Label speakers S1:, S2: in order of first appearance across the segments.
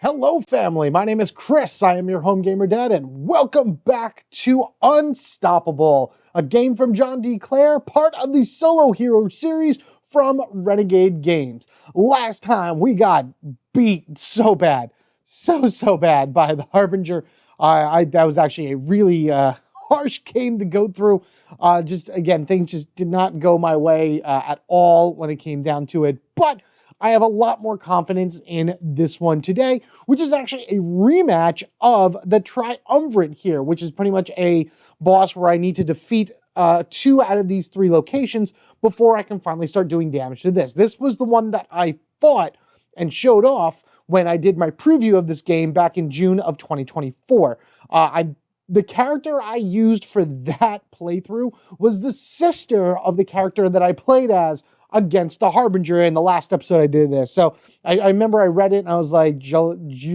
S1: Hello, family. My name is Chris. I am your home gamer dad, and welcome back to Unstoppable, a game from John D. Clare, part of the Solo Hero series from Renegade Games. Last time we got beat so bad, so bad by the Harbinger. That was actually a really harsh game to go through. Again, things just did not go my way at all when it came down to it, but I have a lot more confidence in this one today, which is actually a rematch of the Triumvirate here, which is pretty much a boss where I need to defeat 2 out of these 3 locations before I can finally start doing damage to this. This was the one that I fought and showed off when I did my preview of this game back in June of 2024. The character I used for that playthrough was the sister of the character that I played as against the Harbinger in the last episode I did this. So I remember I read it and I was like, Julia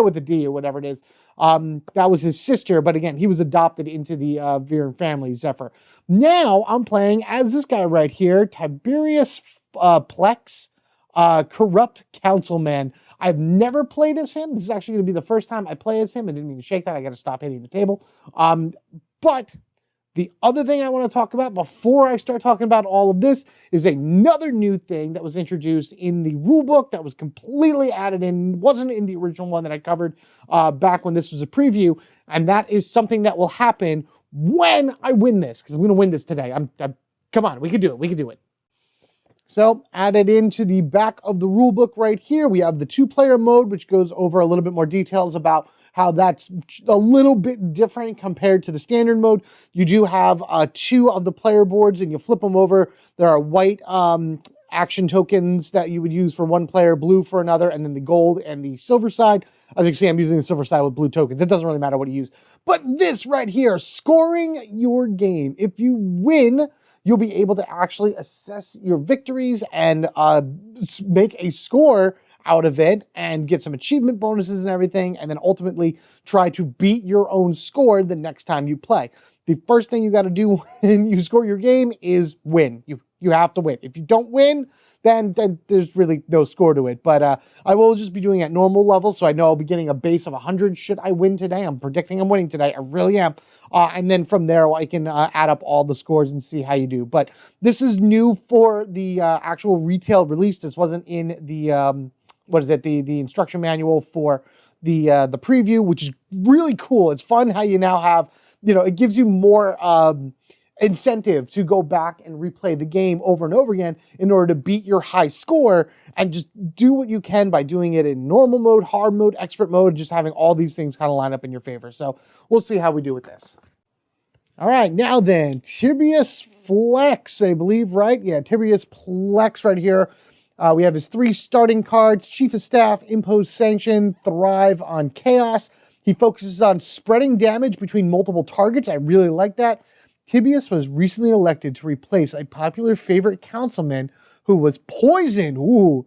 S1: with a D or whatever it is. That was his sister, but again, he was adopted into the Viren family, Zephyr. Now I'm playing as this guy right here, Tiberius Plex, corrupt councilman. I've never played as him. This is actually going to be the first time I play as him. I didn't mean to shake that. I got to stop hitting the table. But the other thing I want to talk about before I start talking about all of this is another new thing that was introduced in the rulebook that was completely added in, wasn't in the original one that I covered back when this was a preview, and that is something that will happen when I win this, because I'm going to win this today. Come on, we can do it. We can do it. So added into the back of the rulebook right here, we have the 2-player mode, which goes over a little bit more details about how that's a little bit different compared to the standard mode. You do have 2 of the player boards, and you flip them over. There are white action tokens that you would use for one player, blue for another, and then the gold and the silver side. As you can see, I'm using the silver side with blue tokens. It doesn't really matter what you use. But this right here, scoring your game. If you win, you'll be able to actually assess your victories and make a score out of it and get some achievement bonuses and everything, and then ultimately try to beat your own score the next time you play. The first thing you got to do when you score your game is win. You have to win. If you don't win, then there's really no score to it. But I will just be doing it at normal level, so I know I'll be getting a base of 100 should I win today. I'm predicting I'm winning today. I really am. And then from there, I can add up all the scores and see how you do. But this is new for the actual retail release. This wasn't in the the instruction manual for the preview, which is really cool. It's fun how you now have, it gives you more incentive to go back and replay the game over and over again in order to beat your high score, and just do what you can by doing it in normal mode, hard mode, expert mode, just having all these things kind of line up in your favor. So we'll see how we do with this. All right, now then, Tiberius Plex, I believe, right? Yeah, Tiberius Plex right here. We have his 3 starting cards: Chief of Staff, Impose Sanction, Thrive on Chaos. He focuses on spreading damage between multiple targets. I really like that. Tiberius was recently elected to replace a popular favorite councilman who was poisoned. Ooh.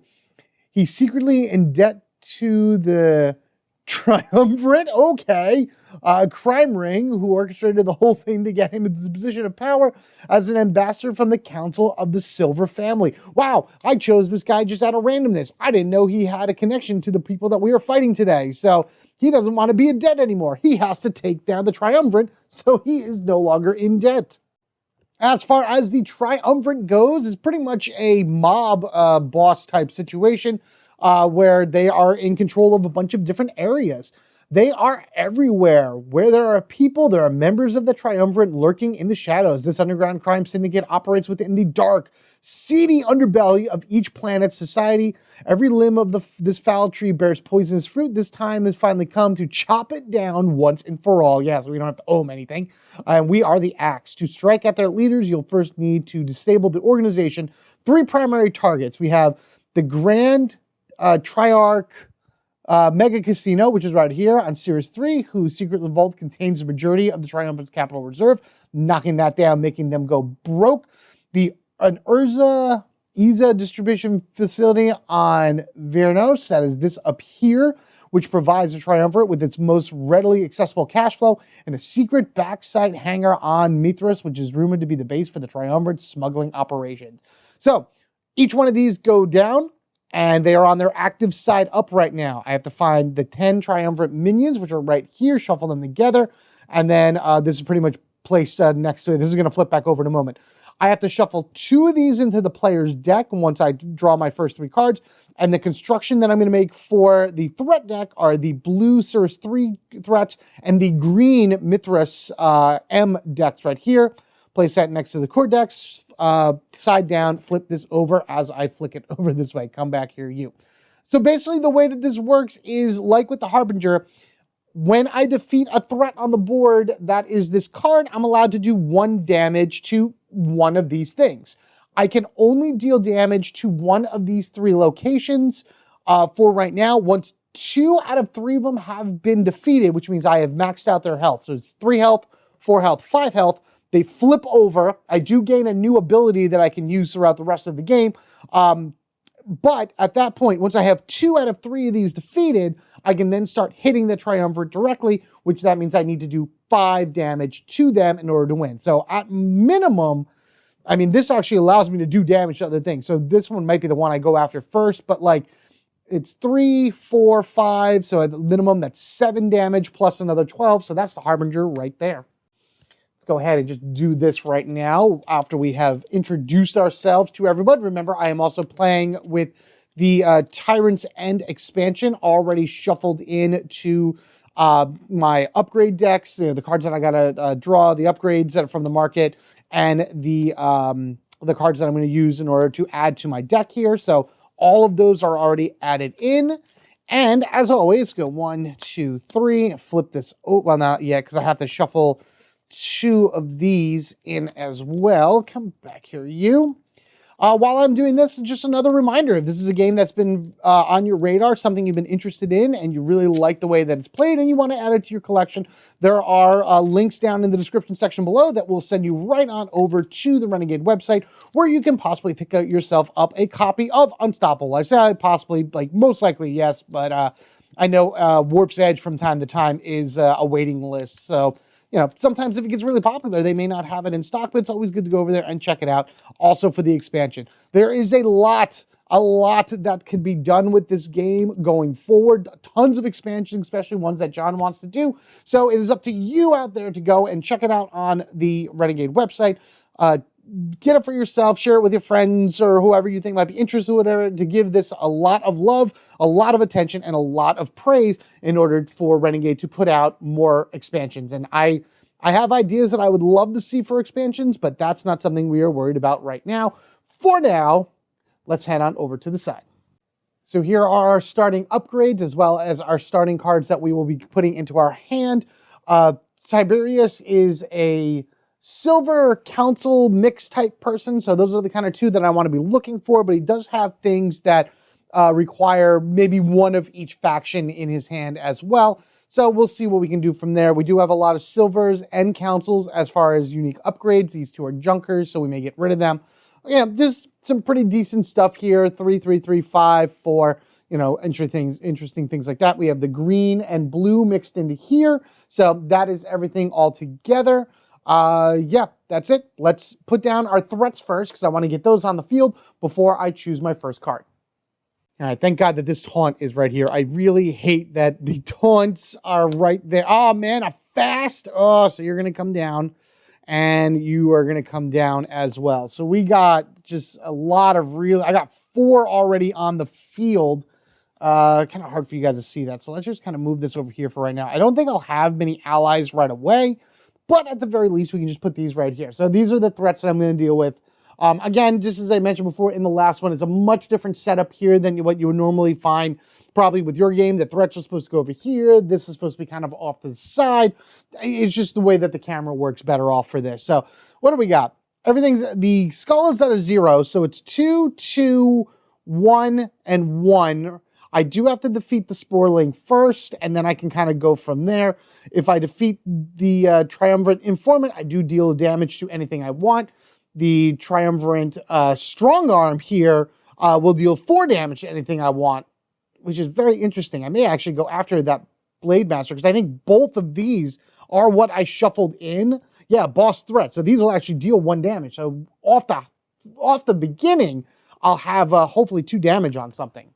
S1: He's secretly in debt to the Triumvirate, okay, crime ring, who orchestrated the whole thing to get him into the position of power as an ambassador from the Council of the Silver Family. Wow, I chose this guy just out of randomness. I didn't know he had a connection to the people that we are fighting today. So he doesn't want to be in debt anymore. He has to take down the Triumvirate, so he is no longer in debt. As far as the Triumvirate goes, it's pretty much a mob boss type situation, where they are in control of a bunch of different areas. They are everywhere. Where there are people, there are members of the Triumvirate lurking in the shadows. This underground crime syndicate operates within the dark, seedy underbelly of each planet's society. Every limb of this foul tree bears poisonous fruit. This time has finally come to chop it down once and for all. Yeah, so we don't have to owe them anything. And we are the axe. To strike at their leaders, you'll first need to disable the organization. 3 primary targets. We have the Grand Triarch Mega Casino, which is right here on Series 3, whose secret vault contains the majority of the Triumvirate's capital reserve, knocking that down, making them go broke. An EZA distribution facility on Vernos, that is this up here, which provides the Triumvirate with its most readily accessible cash flow, and a secret backside hangar on Mithras, which is rumored to be the base for the Triumvirate's smuggling operations. So each one of these go down, and they are on their active side up right now. I have to find the 10 Triumvirate minions, which are right here, shuffle them together, and then this is pretty much placed next to it. This is going to flip back over in a moment. I have to shuffle 2 of these into the player's deck once I draw my first 3 cards, and the construction that I'm going to make for the threat deck are the blue Cirrus 3 threats and the green Mithras M decks right here. Place that next to the core decks, side down, flip this over as I flick it over this way. Come back here, you. So basically the way that this works is like with the Harbinger. When I defeat a threat on the board that is this card, I'm allowed to do 1 damage to one of these things. I can only deal damage to one of these 3 locations for right now. Once 2 out of 3 of them have been defeated, which means I have maxed out their health. So it's 3 health, 4 health, 5 health. They flip over. I do gain a new ability that I can use throughout the rest of the game. But at that point, once I have 2 out of 3 of these defeated, I can then start hitting the Triumvirate directly, which that means I need to do 5 damage to them in order to win. So at minimum, I mean, this actually allows me to do damage to other things. So this one might be the one I go after first, but like it's 3, 4, 5. So at the minimum, that's 7 damage plus another 12. So that's the Harbinger right there. Go ahead and just do this right now after we have introduced ourselves to everybody. Remember, I am also playing with the Tyrant's End expansion already shuffled into my upgrade decks, the cards that I gotta draw, the upgrades that are from the market, and the cards that I'm going to use in order to add to my deck here. So all of those are already added in. And as always, go 1, 2, 3, flip this. Oh, well, not yet, because I have to shuffle 2 of these in as well. Come back here, you. While I'm doing this, just another reminder, if this is a game that's been on your radar, something you've been interested in, and you really like the way that it's played, and you want to add it to your collection, there are links down in the description section below that will send you right on over to the Renegade website, where you can possibly pick out yourself up a copy of Unstoppable. I say possibly, like most likely, yes, but I know Warp's Edge from time to time is a waiting list, so you know, sometimes if it gets really popular, they may not have it in stock, but it's always good to go over there and check it out. Also for the expansion. There is a lot that could be done with this game going forward. Tons of expansions, especially ones that John wants to do. So it is up to you out there to go and check it out on the Renegade website. Get it for yourself, share it with your friends or whoever you think might be interested, whatever, to give this a lot of love, a lot of attention, and a lot of praise in order for Renegade to put out more expansions. And I have ideas that I would love to see for expansions, but that's not something we are worried about right now. For now, let's head on over to the side. So here are our starting upgrades as well as our starting cards that we will be putting into our hand. Tiberius is a Silver Council mix type person, so those are the kind of 2 that I want to be looking for, but he does have things that require maybe one of each faction in his hand as well. So we'll see what we can do from there. We do have a lot of silvers and councils as far as unique upgrades. These 2 are junkers, so we may get rid of them. Yeah, just some pretty decent stuff here. 3, 3, 3, 5 for, you know, interesting things like that. We have the green and blue mixed into here. So that is everything all together. Yeah, that's it. Let's put down our threats first because I want to get those on the field before I choose my first card. All right, thank God that this taunt is right here. I really hate that the taunts are right there. Oh, man, a fast. Oh, so you're going to come down, and you are going to come down as well. So we got just a lot of I got 4 already on the field. Kind of hard for you guys to see that. So let's just kind of move this over here for right now. I don't think I'll have many allies right away, but at the very least, we can just put these right here. So these are the threats that I'm going to deal with. Again, just as I mentioned before in the last one, it's a much different setup here than what you would normally find probably with your game. The threats are supposed to go over here. This is supposed to be kind of off to the side. It's just the way that the camera works better off for this. So what do we got? The skull is at a 0, so it's 2, 2, 1, and 1. I do have to defeat the Sporling first, and then I can kind of go from there. If I defeat the Triumvirate Informant, I do deal damage to anything I want. The Triumvirate Strong Arm here will deal 4 damage to anything I want, which is very interesting. I may actually go after that Blade Master, because I think both of these are what I shuffled in. Yeah, boss threat. So these will actually deal 1 damage. So off the beginning, I'll have hopefully 2 damage on something.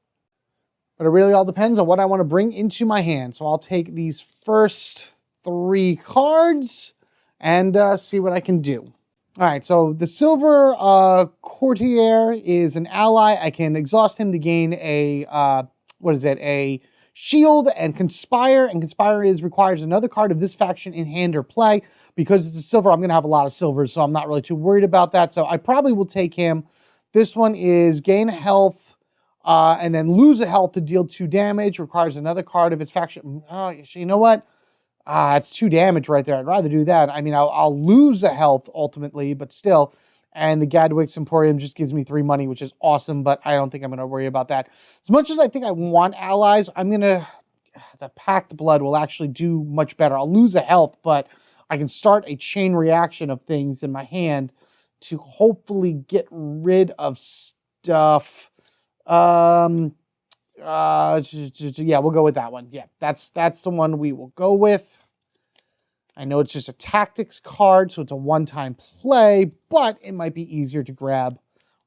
S1: But it really all depends on what I want to bring into my hand. So I'll take these first 3 cards and see what I can do. All right, so the silver courtier is an ally. I can exhaust him to gain a, a shield and conspire. And conspire requires another card of this faction in hand or play. Because it's a silver, I'm going to have a lot of silvers, so I'm not really too worried about that. So I probably will take him. This one is gain health and then lose a health to deal 2 damage. Requires another card of its faction. Oh, you know what? It's 2 damage right there. I'd rather do that. I mean, I'll lose a health ultimately, but still. And the Gadwig's Emporium just gives me 3 money, which is awesome, but I don't think I'm going to worry about that. As much as I think I want allies, the Pact Blood will actually do much better. I'll lose a health, but I can start a chain reaction of things in my hand to hopefully get rid of stuff. Yeah, we'll go with that one. Yeah, that's the one we will go with. I know it's just a tactics card, so it's a one-time play, but it might be easier to grab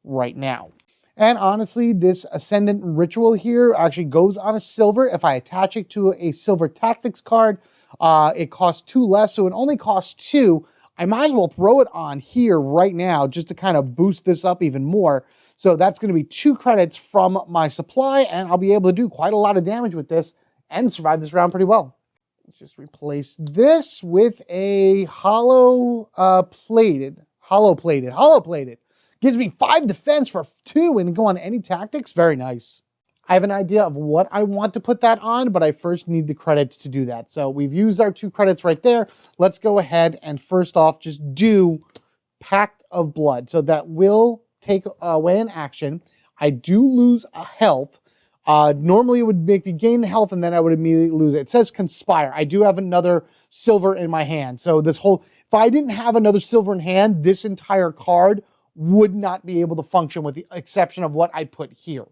S1: right now. And honestly, this Ascendant Ritual here actually goes on a silver. If I attach it to a silver tactics card, it costs 2 less, so it only costs 2. I might as well throw it on here right now just to kind of boost this up even more. So that's going to be 2 credits from my supply, and I'll be able to do quite a lot of damage with this and survive this round pretty well. Let's just replace this with a hollow plated. Gives me 5 defense for 2 and go on any tactics. Very nice. I have an idea of what I want to put that on, but I first need the credits to do that. So we've used our 2 credits right there. Let's go ahead and first off just do Pact of Blood. So that will take away an action. I do lose a health. Normally it would make me gain the health and then I would immediately lose it. It says Conspire. I do have another silver in my hand. So if I didn't have another silver in hand, this entire card would not be able to function with the exception of what I put here.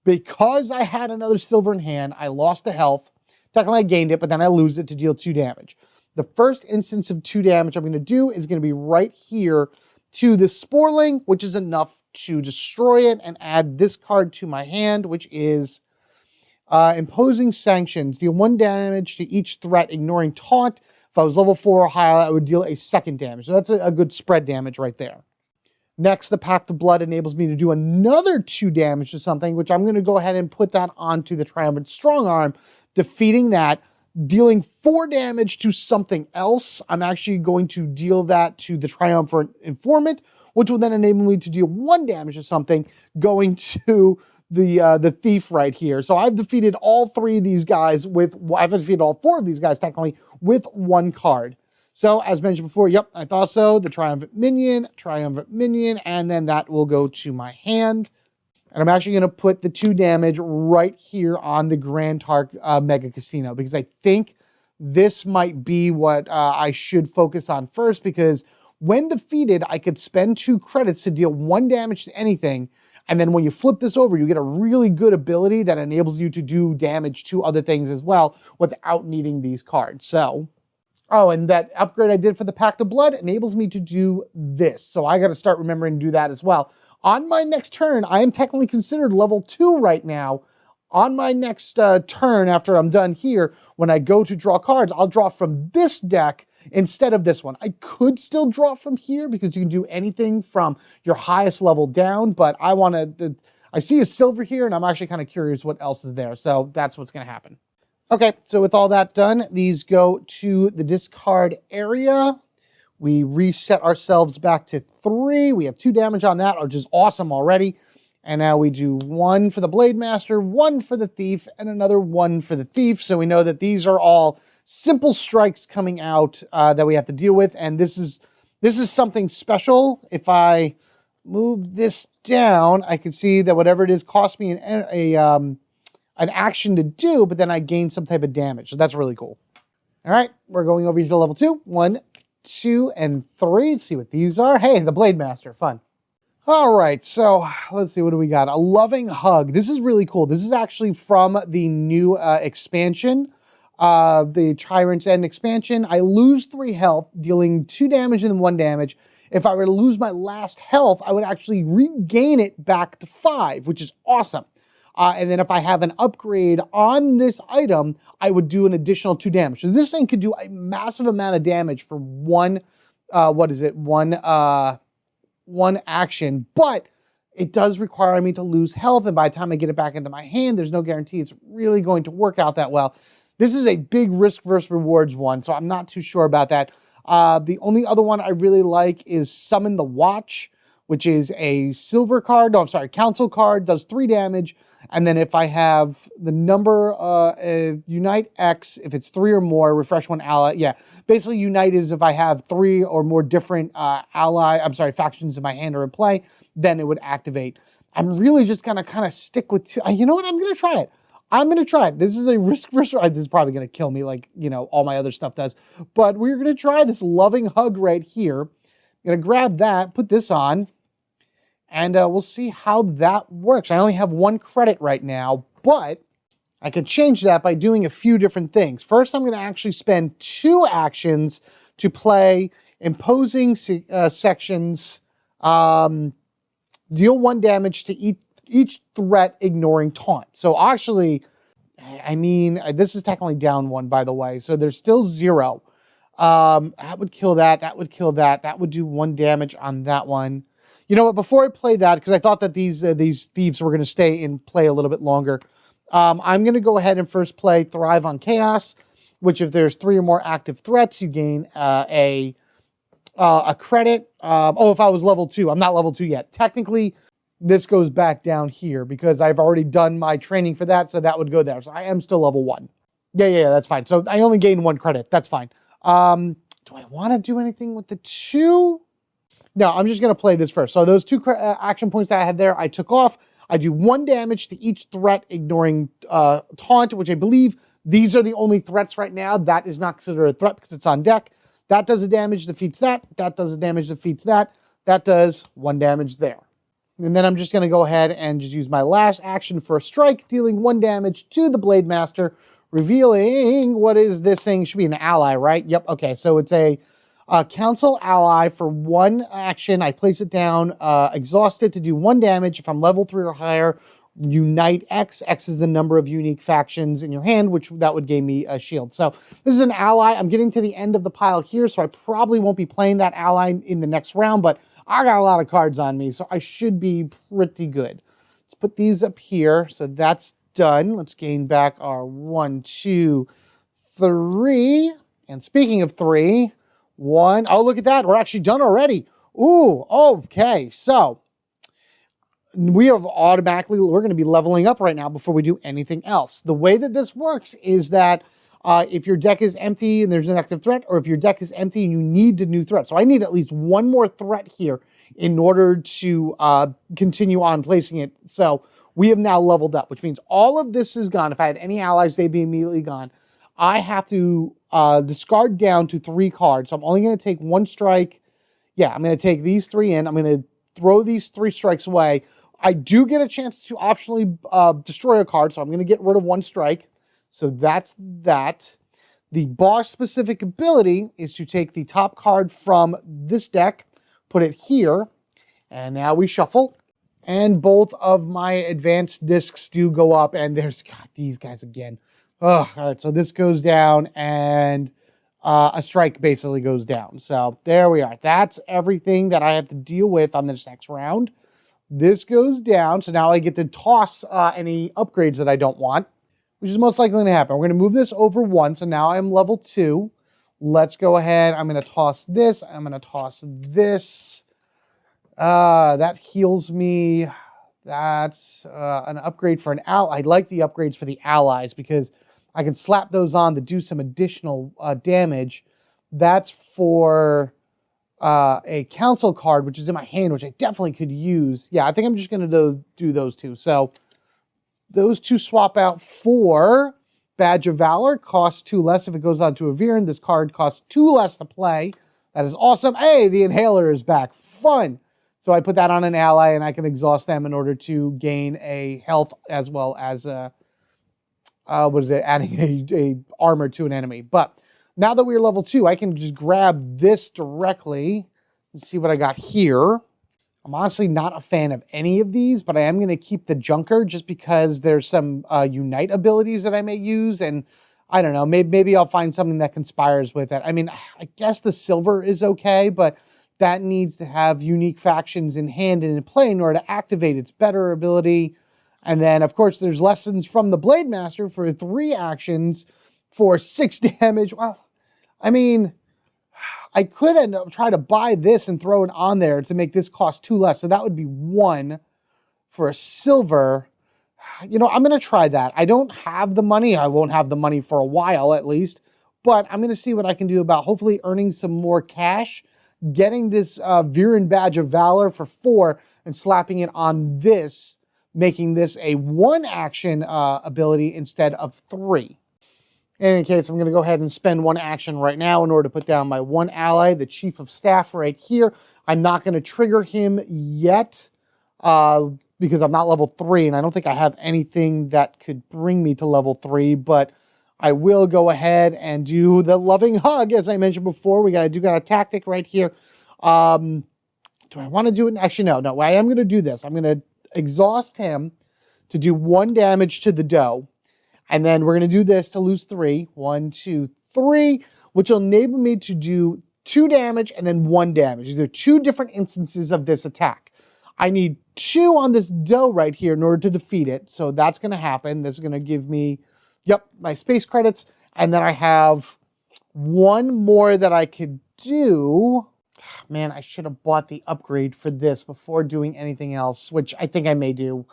S1: Because I had another silver in hand, I lost the health. Technically I gained it, but then I lose it to deal 2 damage. The first instance of 2 damage I'm going to do is going to be right here to the Sporling, which is enough to destroy it and add this card to my hand, which is Imposing Sanctions. Deal 1 damage to each threat, ignoring taunt. If I was level 4 or higher, I would deal a 2nd damage. So that's a good spread damage right there. Next, the Pact of Blood enables me to do another 2 damage to something, which I'm going to go ahead and put that onto the Triumvirate Strong Arm, defeating that, dealing 4 damage to something else. I'm actually going to deal that to the Triumvirate Informant, which will then enable me to deal 1 damage to something, going to the Thief right here. So I've defeated all 3 of these guys I've defeated all 4 of these guys technically with 1 card. So, as mentioned before, yep, I thought so. The Triumvirate Minion, and then that will go to my hand. And I'm actually going to put the 2 damage right here on the Grand Tark Mega Casino, because I think this might be what I should focus on first, because when defeated, I could spend 2 credits to deal 1 damage to anything, and then when you flip this over, you get a really good ability that enables you to do damage to other things as well without needing these cards. So... oh, and that upgrade I did for the Pact of Blood enables me to do this. So I got to start remembering to do that as well. On my next turn, I am technically considered level 2 right now. On my next turn, after I'm done here, when I go to draw cards, I'll draw from this deck instead of this one. I could still draw from here because you can do anything from your highest level down, but I see a silver here, and I'm actually kind of curious what else is there. So that's what's going to happen. Okay, so with all that done, these go to the discard area. We reset ourselves back to 3. We have 2 damage on that, which is awesome already. And now we do 1 for the Blade Master, 1 for the Thief, and another 1 for the Thief. So we know that these are all simple strikes coming out that we have to deal with. And this is something special. If I move this down, I can see that whatever it is costs me an action to do, but then I gain some type of damage. So that's really cool. All right, we're going over here to level 2. 1, 2, and 3. Let's see what these are. Hey, the Blade Master, fun. All right, so let's see, what do we got? A Loving Hug. This is really cool. This is actually from the new expansion, the Tyrant's End expansion. I lose 3 health, dealing 2 damage and 1 damage. if I were to lose my last health, I would actually regain it back to 5, which is awesome. And then if I have an upgrade on this item, I would do an additional 2 damage. So this thing could do a massive amount of damage for one action, but it does require me to lose health, and by the time I get it back into my hand, there's no guarantee it's really going to work out that well. This is a big risk versus rewards one, so I'm not too sure about that. The only other one I really like is Summon the Watch, which is a silver card. No, I'm sorry, council card, does 3 damage. And then if I have the number, Unite X, if it's 3 or more, refresh 1 ally. Yeah, basically Unite is if I have 3 or more different factions in my hand or in play, then it would activate. I'm really just gonna kind of stick with 2. You know what? I'm gonna try it. I'm gonna try it. This is a risk versus. This is probably gonna kill me, like all my other stuff does. But we're gonna try this loving hug right here. I'm gonna grab that, put this on, and we'll see how that works. I only have 1 credit right now, but I can change that by doing a few different things. First, I'm gonna actually spend 2 actions to play imposing sections. Deal 1 damage to each threat, ignoring taunt. So actually, I mean, this is technically down 1, by the way. So there's still 0. That would kill that. That would kill that. That would do 1 damage on that one. You know what? Before I play that, because I thought that these thieves were going to stay in play a little bit longer, I'm going to go ahead and first play Thrive on Chaos, which if there's 3 or more active threats, you gain a credit. If I was level 2, I'm not level 2 yet. Technically, this goes back down here because I've already done my training for that, so that would go there. So I am still level 1. Yeah, that's fine. So I only gain 1 credit. That's fine. Do I want to do anything with the 2? No, I'm just going to play this first. So those 2 action points that I had there, I took off. I do 1 damage to each threat, ignoring taunt, which I believe these are the only threats right now. That is not considered a threat because it's on deck. That does a damage, defeats that. That does a damage, defeats that. That does 1 damage there. And then I'm just going to go ahead and just use my last action for a strike, dealing 1 damage to the Blade Master, revealing what is this thing? Should be an ally, right? Yep, okay. So it's a council ally for 1 action. I place it down, exhaust it to do 1 damage. If I'm level 3 or higher, Unite X. X is the number of unique factions in your hand, which that would give me a shield. So this is an ally. I'm getting to the end of the pile here, so I probably won't be playing that ally in the next round, but I got a lot of cards on me, so I should be pretty good. Let's put these up here. So that's done. Let's gain back our 1, 2, 3. And speaking of 3, 1. Oh, look at that. We're actually done already. Ooh, okay. So we have automatically, we're going to be leveling up right now before we do anything else. The way that this works is that if your deck is empty and there's an active threat, or if your deck is empty and you need a new threat. So I need at least 1 more threat here in order to continue on placing it. So we have now leveled up, which means all of this is gone. If I had any allies, they'd be immediately gone. I have to discard down to 3 cards. So I'm only going to take 1 strike. Yeah, I'm going to take these 3 in. I'm going to throw these 3 strikes away. I do get a chance to optionally destroy a card, so I'm going to get rid of 1 strike. So that's that. The boss-specific ability is to take the top card from this deck, put it here, and now we shuffle. And both of my advanced discs do go up, and there's, God, these guys again. Ugh, all right, so this goes down, and a strike basically goes down. So there we are. That's everything that I have to deal with on this next round. This goes down, so now I get to toss any upgrades that I don't want, which is most likely going to happen. We're going to move this over 1, so now I'm level 2. Let's go ahead. I'm going to toss this. I'm going to toss this. That heals me. That's an upgrade for an ally. I like the upgrades for the allies because I can slap those on to do some additional damage. That's for a council card, which is in my hand, which I definitely could use. Yeah, I think I'm just going to do those 2. So those 2 swap out for Badge of Valor. Costs 2 less if it goes on to a Viren. This card costs 2 less to play. That is awesome. Hey, the Inhaler is back. Fun. So I put that on an ally, and I can exhaust them in order to gain a health as well as adding a armor to an enemy. But now that we're level 2, I can just grab this directly. Let's see what I got here. I'm honestly not a fan of any of these, but I am going to keep the Junker just because there's some Unite abilities that I may use. And I don't know, maybe I'll find something that conspires with it. I mean, I guess the Silver is okay, but that needs to have unique factions in hand and in play in order to activate its better ability. And then, of course, there's lessons from the Blade Master for 3 actions for 6 damage. Well, I mean, I could end up try to buy this and throw it on there to make this cost 2 less. So that would be 1 for a Silver. You know, I'm going to try that. I don't have the money. I won't have the money for a while at least. But I'm going to see what I can do about hopefully earning some more cash, getting this Viren Badge of Valor for 4 and slapping it on this, making this a 1 action ability instead of 3. In any case, I'm going to go ahead and spend 1 action right now in order to put down my 1 ally, the Chief of Staff right here. I'm not going to trigger him yet because I'm not level 3, and I don't think I have anything that could bring me to level 3, but I will go ahead and do the Loving Hug, as I mentioned before. We got a tactic right here. Do I want to do it? Actually, no. I am going to do this. I'm going to exhaust him to do 1 damage to the doe. And then we're going to do this to lose 3. 1, 2, 3, which will enable me to do 2 damage and then 1 damage. These are 2 different instances of this attack. I need 2 on this doe right here in order to defeat it. So that's going to happen. This is going to give me, my space credits. And then I have 1 more that I could do. Man, I should have bought the upgrade for this before doing anything else, which I think I may do.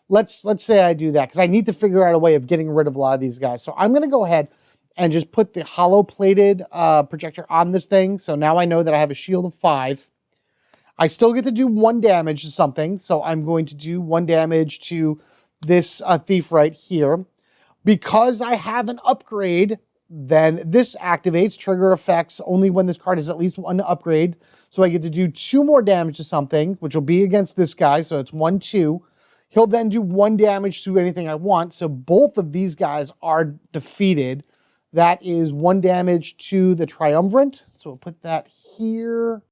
S1: Let's say I do that because I need to figure out a way of getting rid of a lot of these guys. So I'm going to go ahead and just put the hollow plated projector on this thing. So now I know that I have a shield of 5. I still get to do 1 damage to something. So I'm going to do 1 damage to this thief right here. Because I have an upgrade, then this activates trigger effects only when this card has at least 1 upgrade. So I get to do 2 more damage to something, which will be against this guy. So it's 1, 2. He'll then do 1 damage to anything I want. So both of these guys are defeated. That is 1 damage to the Triumvirate. So we'll put that here.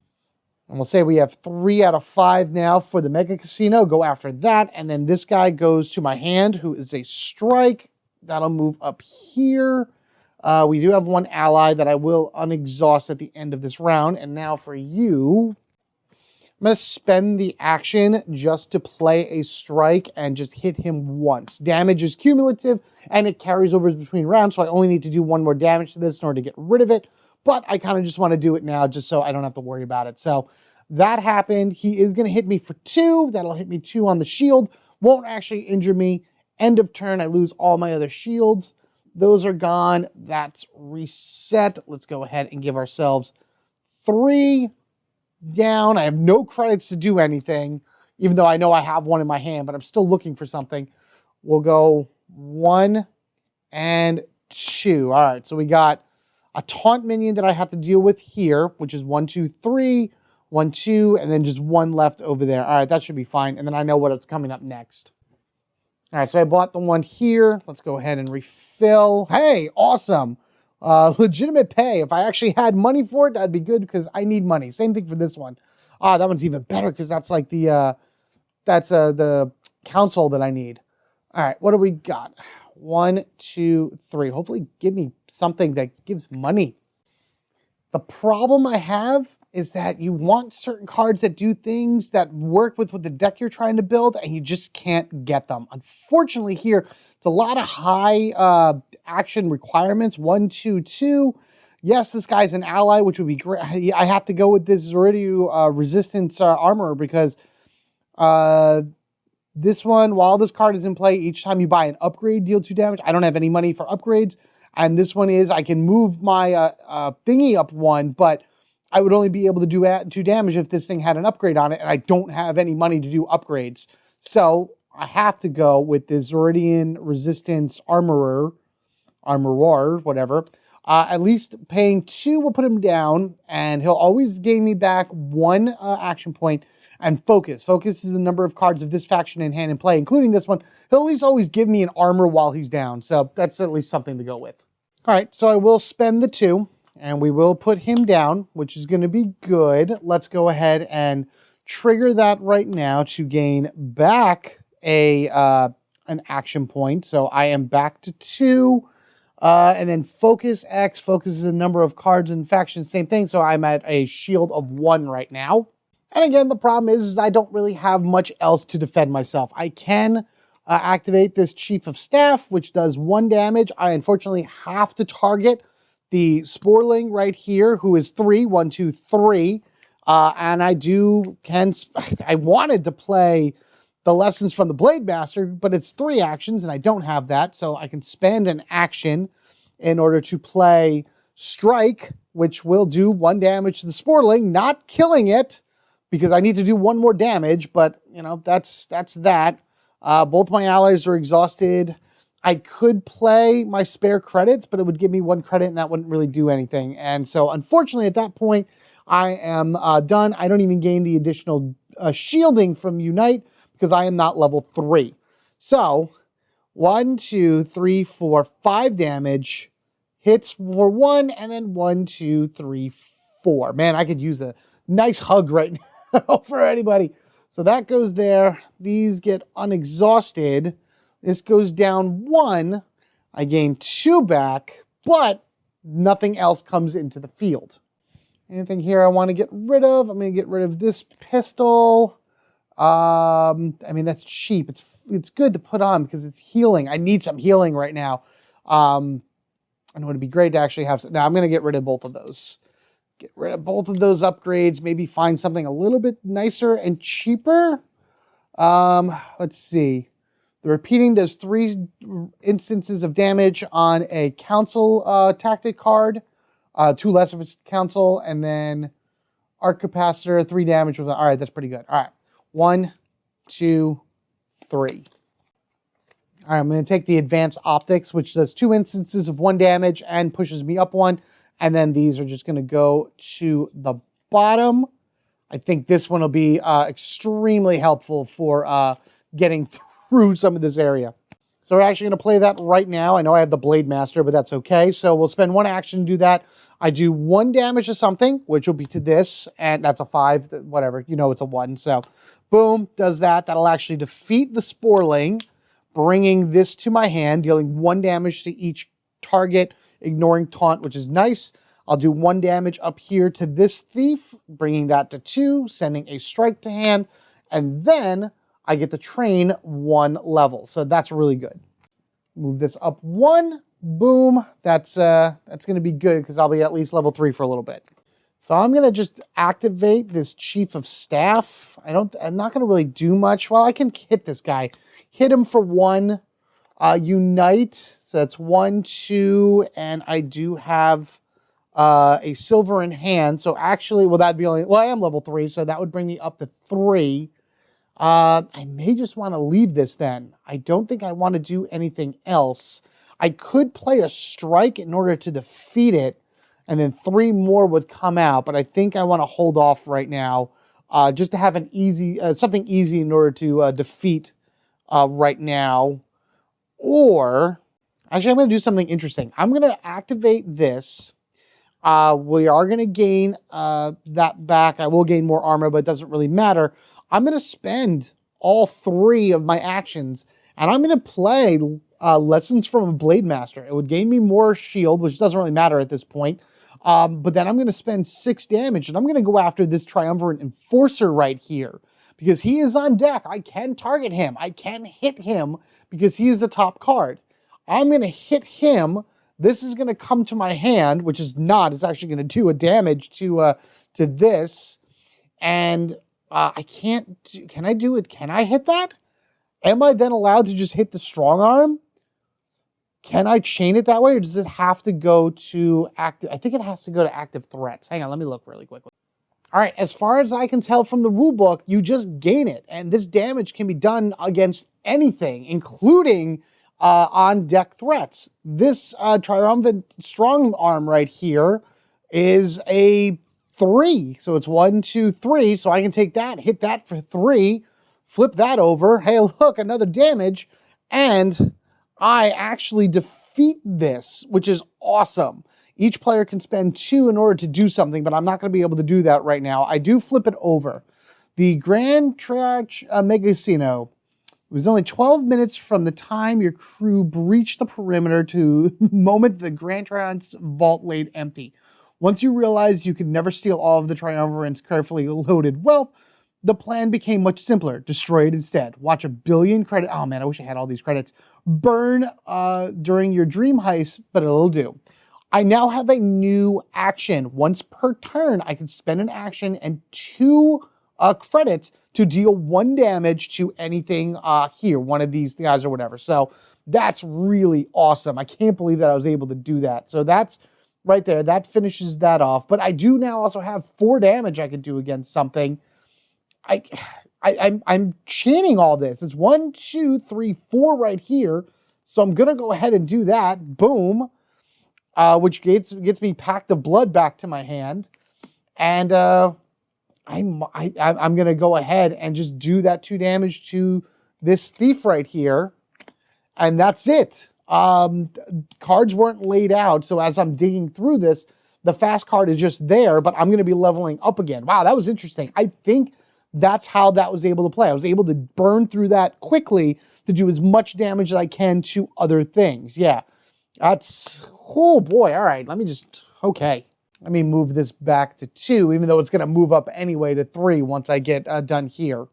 S1: And we'll say we have 3 out of 5 now for the Mega Casino. Go after that. And then this guy goes to my hand, who is a strike. That'll move up here. We do have 1 ally that I will unexhaust at the end of this round. And now for you, I'm going to spend the action just to play a strike and just hit him once. Damage is cumulative, and it carries over between rounds, so I only need to do 1 more damage to this in order to get rid of it. But I kind of just want to do it now just so I don't have to worry about it. So that happened. He is going to hit me for 2. That'll hit me 2 on the shield. Won't actually injure me. End of turn, I lose all my other shields. Those are gone. That's reset. Let's go ahead and give ourselves 3 down. I have no credits to do anything, even though I know I have 1 in my hand, but I'm still looking for something. We'll go 1 and 2. All right, so we got a taunt minion that I have to deal with here, which is 1, 2, 3, 1, 2, and then just 1 left over there. All right, that should be fine. And then I know what's coming up next. All right, so I bought the 1 here. Let's go ahead and refill. Hey, awesome. Legitimate pay. If I actually had money for it, that'd be good because I need money. Same thing for this one. That one's even better because that's like the council that I need. All right, what do we got? 1, 2, 3. Hopefully give me something that gives money. The problem I have is that you want certain cards that do things that work with the deck you're trying to build, and you just can't get them. Unfortunately here, it's a lot of high action requirements. 1, 2, 2. Yes, this guy's an ally, which would be great. I have to go with this Zoridio resistance armor because this one, while this card is in play, each time you buy an upgrade, deal 2 damage. I don't have any money for upgrades. And this one is, I can move my thingy up 1, but I would only be able to do 2 damage if this thing had an upgrade on it, and I don't have any money to do upgrades. So I have to go with the Zoridian Resistance Armorer, whatever. At least paying 2 will put him down, and he'll always gain me back 1 action point. And Focus. Focus is the number of cards of this faction in hand and play, including this one. He'll at least always give me an armor while he's down. So that's at least something to go with. All right, so I will spend the 2. and we will put him down, which is going to be good. Let's go ahead and trigger that right now to gain back an action point. So I am back to 2. And then Focus X focuses the number of cards in factions, same thing. So I'm at a shield of 1 right now. And again, the problem is I don't really have much else to defend myself. I can activate this Chief of Staff, which does 1 damage. I unfortunately have to target the Sporling right here, who is 3, 1, 2, 3. And I wanted to play the Lessons from the Blade Master, but it's 3 actions, and I don't have that. So I can spend an action in order to play Strike, which will do 1 damage to the Sporling, not killing it, because I need to do 1 more damage, but, you know, that's that. Both my allies are exhausted. I could play my spare credits, but it would give me 1 credit, and that wouldn't really do anything. And so, unfortunately, at that point, I am done. I don't even gain the additional shielding from Unite, because I am not level 3. So, 1, 2, 3, 4, 5 damage. Hits for 1, and then 1, 2, 3, 4. Man, I could use a nice hug right now for anybody. So that goes there. These get unexhausted. This goes down 1. I gain 2 back, but nothing else comes into the field. Anything here I want to get rid of? I'm going to get rid of this pistol. I mean, that's cheap. It's good to put on because it's healing. I need some healing right now. And it would be great to actually have some. Now, I'm going to get rid of both of those. Get rid of both of those upgrades. Maybe find something a little bit nicer and cheaper. Let's see. The repeating does 3 instances of damage on a council tactic card. 2 less of its council. And then arc capacitor, 3 damage. All right, that's pretty good. All right. 1, 2, 3. All right, I'm going to take the advanced optics, which does 2 instances of 1 damage and pushes me up 1. And then these are just going to go to the bottom. I think this one will be extremely helpful for getting through some of this area. So we're actually going to play that right now. I know I have the Blade Master, but that's okay. So we'll spend 1 action to do that. I do 1 damage to something, which will be to this, and that's a 5, whatever. You know it's a 1, so boom, does that. That'll actually defeat the Sporling, bringing this to my hand, dealing 1 damage to each target, ignoring taunt, which is nice. I'll do 1 damage up here to this thief, bringing that to 2, sending a strike to hand, and then I get to train 1 level. So that's really good. Move this up 1, boom. That's going to be good because I'll be at least level 3 for a little bit. So I'm going to just activate this Chief of Staff. I'm not going to really do much. Well, I can hit this guy. Hit him for 1. Unite. So that's 1, 2, and I do have a silver in hand. So actually, well, that'd be only, well, I am level 3, so that would bring me up to 3. I may just want to leave this then. I don't think I want to do anything else. I could play a strike in order to defeat it, and then 3 more would come out, but I think I want to hold off right now, just to have an easy, something easy in order to defeat right now. Or, actually, I'm going to do something interesting. I'm going to activate this. We are going to gain that back. I will gain more armor, but it doesn't really matter. I'm going to spend all 3 of my actions, and I'm going to play Lessons from a Blade Master. It would gain me more shield, which doesn't really matter at this point. But then I'm going to spend 6 damage, and I'm going to go after this Triumvirate Enforcer right here, because he is on deck. I can target him. I can hit him, because he is the top card. I'm going to hit him. This is going to come to my hand, which is not. It's actually going to do a damage to this. And I can't. Can I do it? Can I hit that? Am I then allowed to just hit the strong arm? Can I chain it that way, or does it have to go to active? I think it has to go to active threats. Hang on, let me look really quickly. All right, as far as I can tell from the rulebook, you just gain it, and this damage can be done against anything, including on-deck threats. This Triumvirate Strong Arm right here is a 3. So it's 1, 2, 3. So I can take that, hit that for 3, flip that over. Hey, look, another damage. And I actually defeat this, which is awesome. Each player can spend 2 in order to do something, but I'm not going to be able to do that right now. I do flip it over. The Grand Trash Mega Casino. It was only 12 minutes from the time your crew breached the perimeter to the moment the Grand Trash vault laid empty. Once you realized you could never steal all of the Triumvirate's carefully loaded wealth, the plan became much simpler. Destroy it instead. Watch 1 billion credits. Oh man, I wish I had all these credits. Burn during your dream heist, but it'll do. I now have a new action. Once per turn, I can spend an action and 2 credits to deal 1 damage to anything here, one of these guys or whatever. So that's really awesome. I can't believe that I was able to do that. So that's right there. That finishes that off. But I do now also have 4 damage I could do against something. I'm chaining all this. It's 1, 2, 3, 4 right here. So I'm going to go ahead and do that. Boom. Which gets me Pact of Blood back to my hand. And I'm going to go ahead and just do that 2 damage to this thief right here. And that's it. Cards weren't laid out. So as I'm digging through this, the fast card is just there, but I'm going to be leveling up again. Wow, that was interesting. I think that's how that was able to play. I was able to burn through that quickly to do as much damage as I can to other things. Yeah, that's, oh boy. All right, let me move this back to 2, even though it's going to move up anyway to 3 once I get done here.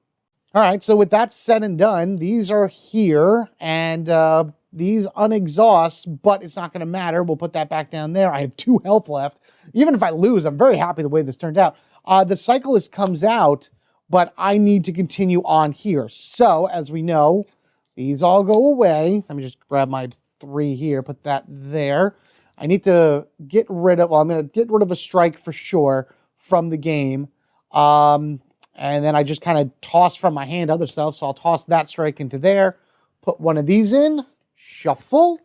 S1: All right, so with that said and done, these are here, and these unexhaust, but it's not going to matter. We'll put that back down there. I have 2 health left. Even if I lose, I'm very happy the way this turned out. The cyclist comes out, but I need to continue on here. So, as we know, these all go away. Let me just grab my 3 here, put that there. I need to get rid of, well, I'm going to get rid of a strike for sure from the game. And then I just kind of toss from my hand other stuff. So I'll toss that strike into there, put one of these in, shuffle.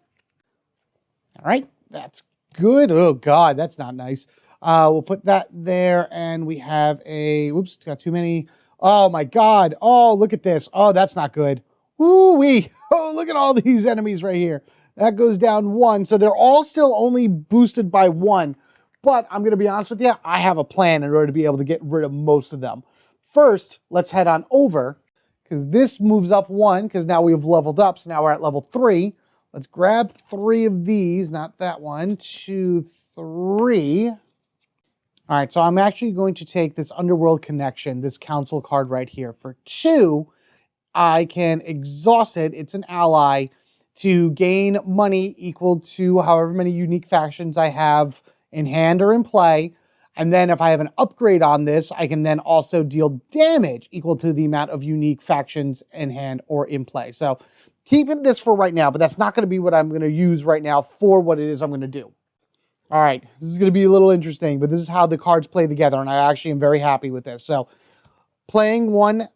S1: All right, that's good. Oh, God, that's not nice. We'll put that there, and we have a, whoops, got too many. Oh, my God. Oh, look at this. Oh, that's not good. Woo-wee. Oh, look at all these enemies right here. That goes down 1. So they're all still only boosted by 1. But I'm going to be honest with you, I have a plan in order to be able to get rid of most of them. First, let's head on over, because this moves up 1, because now we've leveled up. So now we're at level 3. Let's grab 3 of these, not that one, 2, 3. All right, so I'm actually going to take this Underworld Connection, this council card right here. For 2, I can exhaust it. It's an ally to gain money equal to however many unique factions I have in hand or in play. And then if I have an upgrade on this, I can then also deal damage equal to the amount of unique factions in hand or in play. So keeping this for right now, but that's not going to be what I'm going to use right now for what it is I'm going to do. All right, this is going to be a little interesting, but this is how the cards play together, and I actually am very happy with this. So playing 1,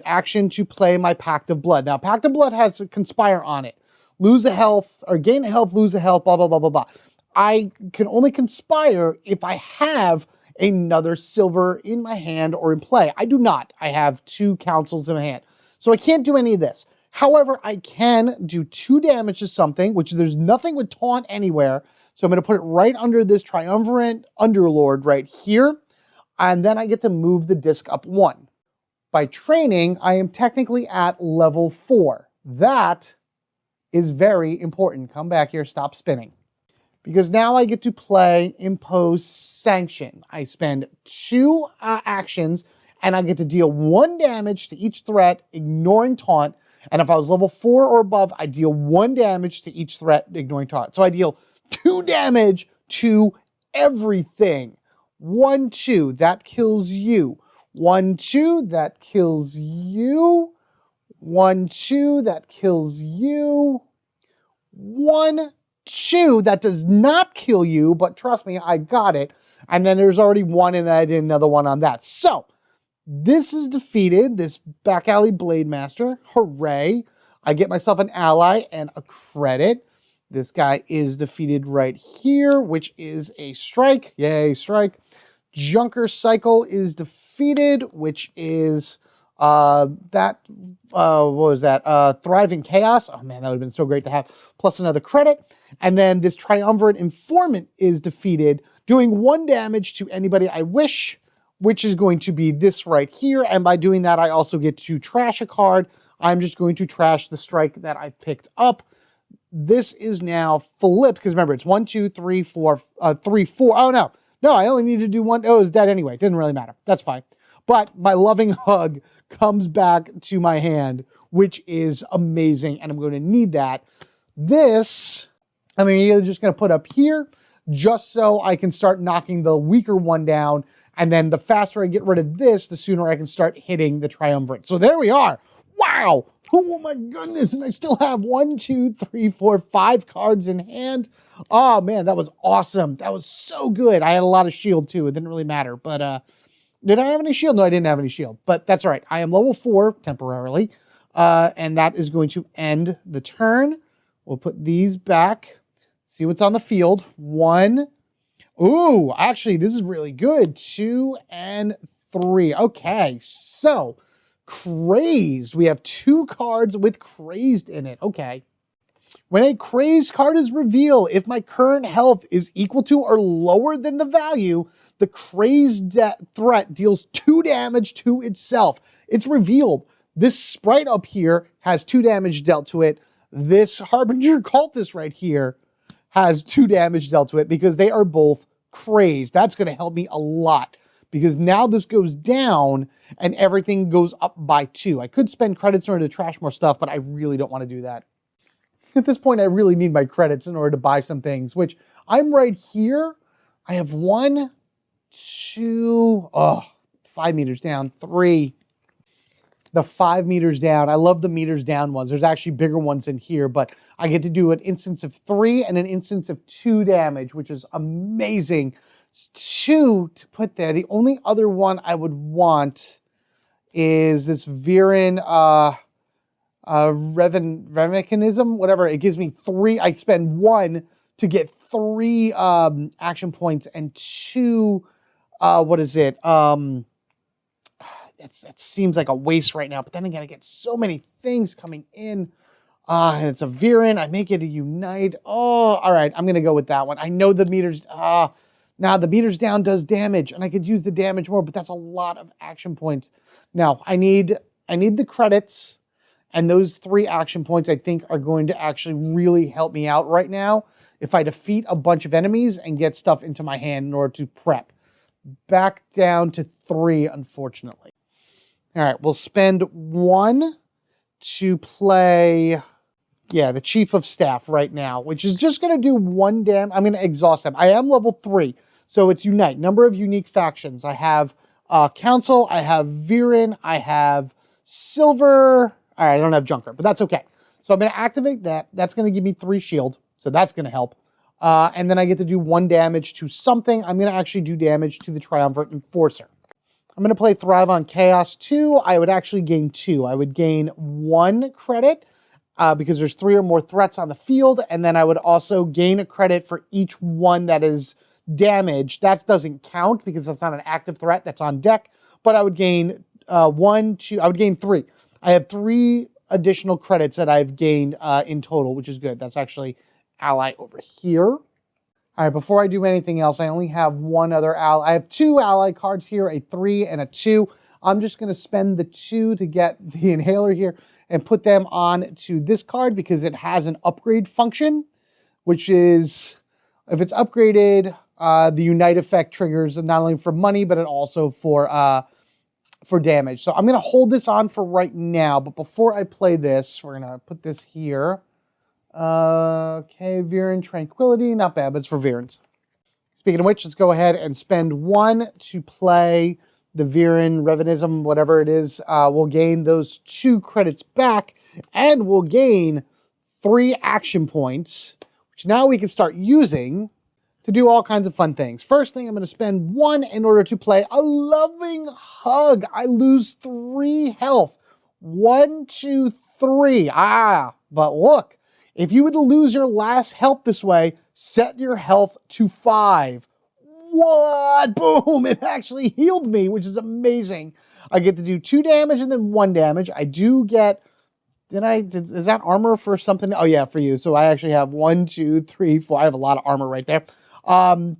S1: action to play my Pact of Blood. Now, Pact of Blood has a Conspire on it. Lose a health, or gain a health, lose a health, blah, blah, blah, blah, blah. I can only conspire if I have another silver in my hand or in play. I do not. I have 2 councils in my hand. So I can't do any of this. However, I can do 2 damage to something, which there's nothing with taunt anywhere. So I'm going to put it right under this Triumvirate Underlord right here. And then I get to move the disc up 1. By training, I am technically at level 4. That is very important. Come back here, stop spinning. Because now I get to play Impose Sanction. I spend 2 actions, and I get to deal 1 damage to each threat, ignoring taunt. And if I was level 4 or above, I deal 1 damage to each threat, ignoring taunt. So I deal 2 damage to everything. 1, 2, that kills you. 1, 2, that kills you. 1, 2, that kills you. 1, 2, that does not kill you, but trust me, I got it. And then there's already 1, and I did another 1 on that. So, this is defeated, this Back Alley Blade Master. Hooray. I get myself an ally and a credit. This guy is defeated right here, which is a strike. Yay, strike. Junker Cycle is defeated, which is What was that? Thriving Chaos. Oh man, that would have been so great to have. Plus another credit. And then this Triumvirate Informant is defeated, doing 1 damage to anybody I wish, which is going to be this right here. And by doing that, I also get to trash a card. I'm just going to trash the strike that I picked up. This is now flipped, because remember, it's 1, 2, 3, 4, 3, 4. Oh, no. No, I only need to do 1. Oh, it was dead anyway. Didn't really matter. That's fine. But my Loving Hug comes back to my hand, which is amazing, and I'm going to need that. This, I mean, you're just going to put up here, just so I can start knocking the weaker one down, and then the faster I get rid of this, the sooner I can start hitting the Triumvirate. So there we are. Wow. Oh my goodness. And I still have 1, 2, 3, 4, 5 cards in hand. Oh man, that was awesome. That was so good. I had a lot of shield too. It didn't really matter. But did I have any shield? No, I didn't have any shield. But that's all right. I am level 4 temporarily. And that is going to end the turn. We'll put these back. See what's on the field. 1. Ooh, actually, this is really good. 2 and 3. Okay, so Crazed. We have 2 cards with Crazed in it. Okay. When a Crazed card is revealed, if my current health is equal to or lower than the value, the Crazed threat deals 2 damage to itself. It's revealed. This sprite up here has 2 damage dealt to it. This Harbinger Cultist right here has 2 damage dealt to it because they are both Crazed. That's going to help me a lot, because now this goes down and everything goes up by 2. I could spend credits in order to trash more stuff, but I really don't want to do that. At this point, I really need my credits in order to buy some things, which I'm right here. I have 1, 2, 5 meters down, 3. The 5 meters down. I love the meters down ones. There's actually bigger ones in here, but I get to do an instance of 3 and an instance of 2 damage, which is amazing. 2 to put there. The only other one I would want is this Viren Remechanism, whatever. It gives me 3. I spend 1 to get 3 action points and 2, what is it? It seems like a waste right now, but then again, I get so many things coming in. And it's a Viren. I make it a Unite. Oh, all right. I'm going to go with that one. I know the meters. Now the meters down does damage, and I could use the damage more, but that's a lot of action points. Now, I need the credits, and those 3 action points I think are going to actually really help me out right now if I defeat a bunch of enemies and get stuff into my hand in order to prep. Back down to 3, unfortunately. All right, we'll spend 1 to play, the Chief of Staff right now, which is just going to do 1 damage. I'm going to exhaust them. I am level 3, so it's Unite. Number of unique factions. I have Council, I have Viren, I have Silver. All right, I don't have Junker, but that's okay. So I'm going to activate that. That's going to give me 3 shield, so that's going to help. And then I get to do 1 damage to something. I'm going to actually do damage to the Triumvirate Enforcer. I'm going to play Thrive on Chaos 2. I would actually gain 2. I would gain 1 credit because there's 3 or more threats on the field. And then I would also gain a credit for each one that is damaged. That doesn't count because that's not an active threat that's on deck. But I would gain 1, 2, I would gain 3. I have 3 additional credits that I've gained in total, which is good. That's actually ally over here. All right, before I do anything else, I only have 1 other ally. I have 2 ally cards here, a 3 and a 2. I'm just going to spend the 2 to get the inhaler here and put them on to this card because it has an upgrade function, which is, if it's upgraded, the Unite effect triggers not only for money, but it also for damage. So I'm going to hold this on for right now, but before I play this, we're going to put this here. Okay, Viren Tranquility, not bad, but it's for Virens. Speaking of which, let's go ahead and spend 1 to play the Viren Revenism, whatever it is. We'll gain those 2 credits back, and we'll gain 3 action points, which now we can start using to do all kinds of fun things. First thing, I'm going to spend 1 in order to play a Loving Hug. I lose 3 health. 1, 2, 3. But look. If you were to lose your last health this way, set your health to 5. What? Boom! It actually healed me, which is amazing. I get to do 2 damage and then 1 damage. I do get, is that armor for something? Oh yeah, for you. So I actually have 1, 2, 3, 4. I have a lot of armor right there. 5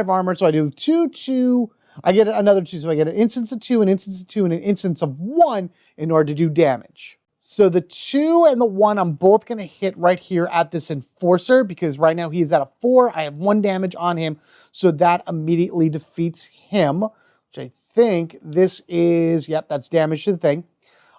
S1: armor, so I do 2, 2. I get another 2, so I get an instance of 2, an instance of 2, and an instance of 1 in order to do damage. So the 2 and the 1, I'm both going to hit right here at this Enforcer, because right now he's at a 4. I have 1 damage on him, so that immediately defeats him, which I think this is, yep, that's damage to the thing.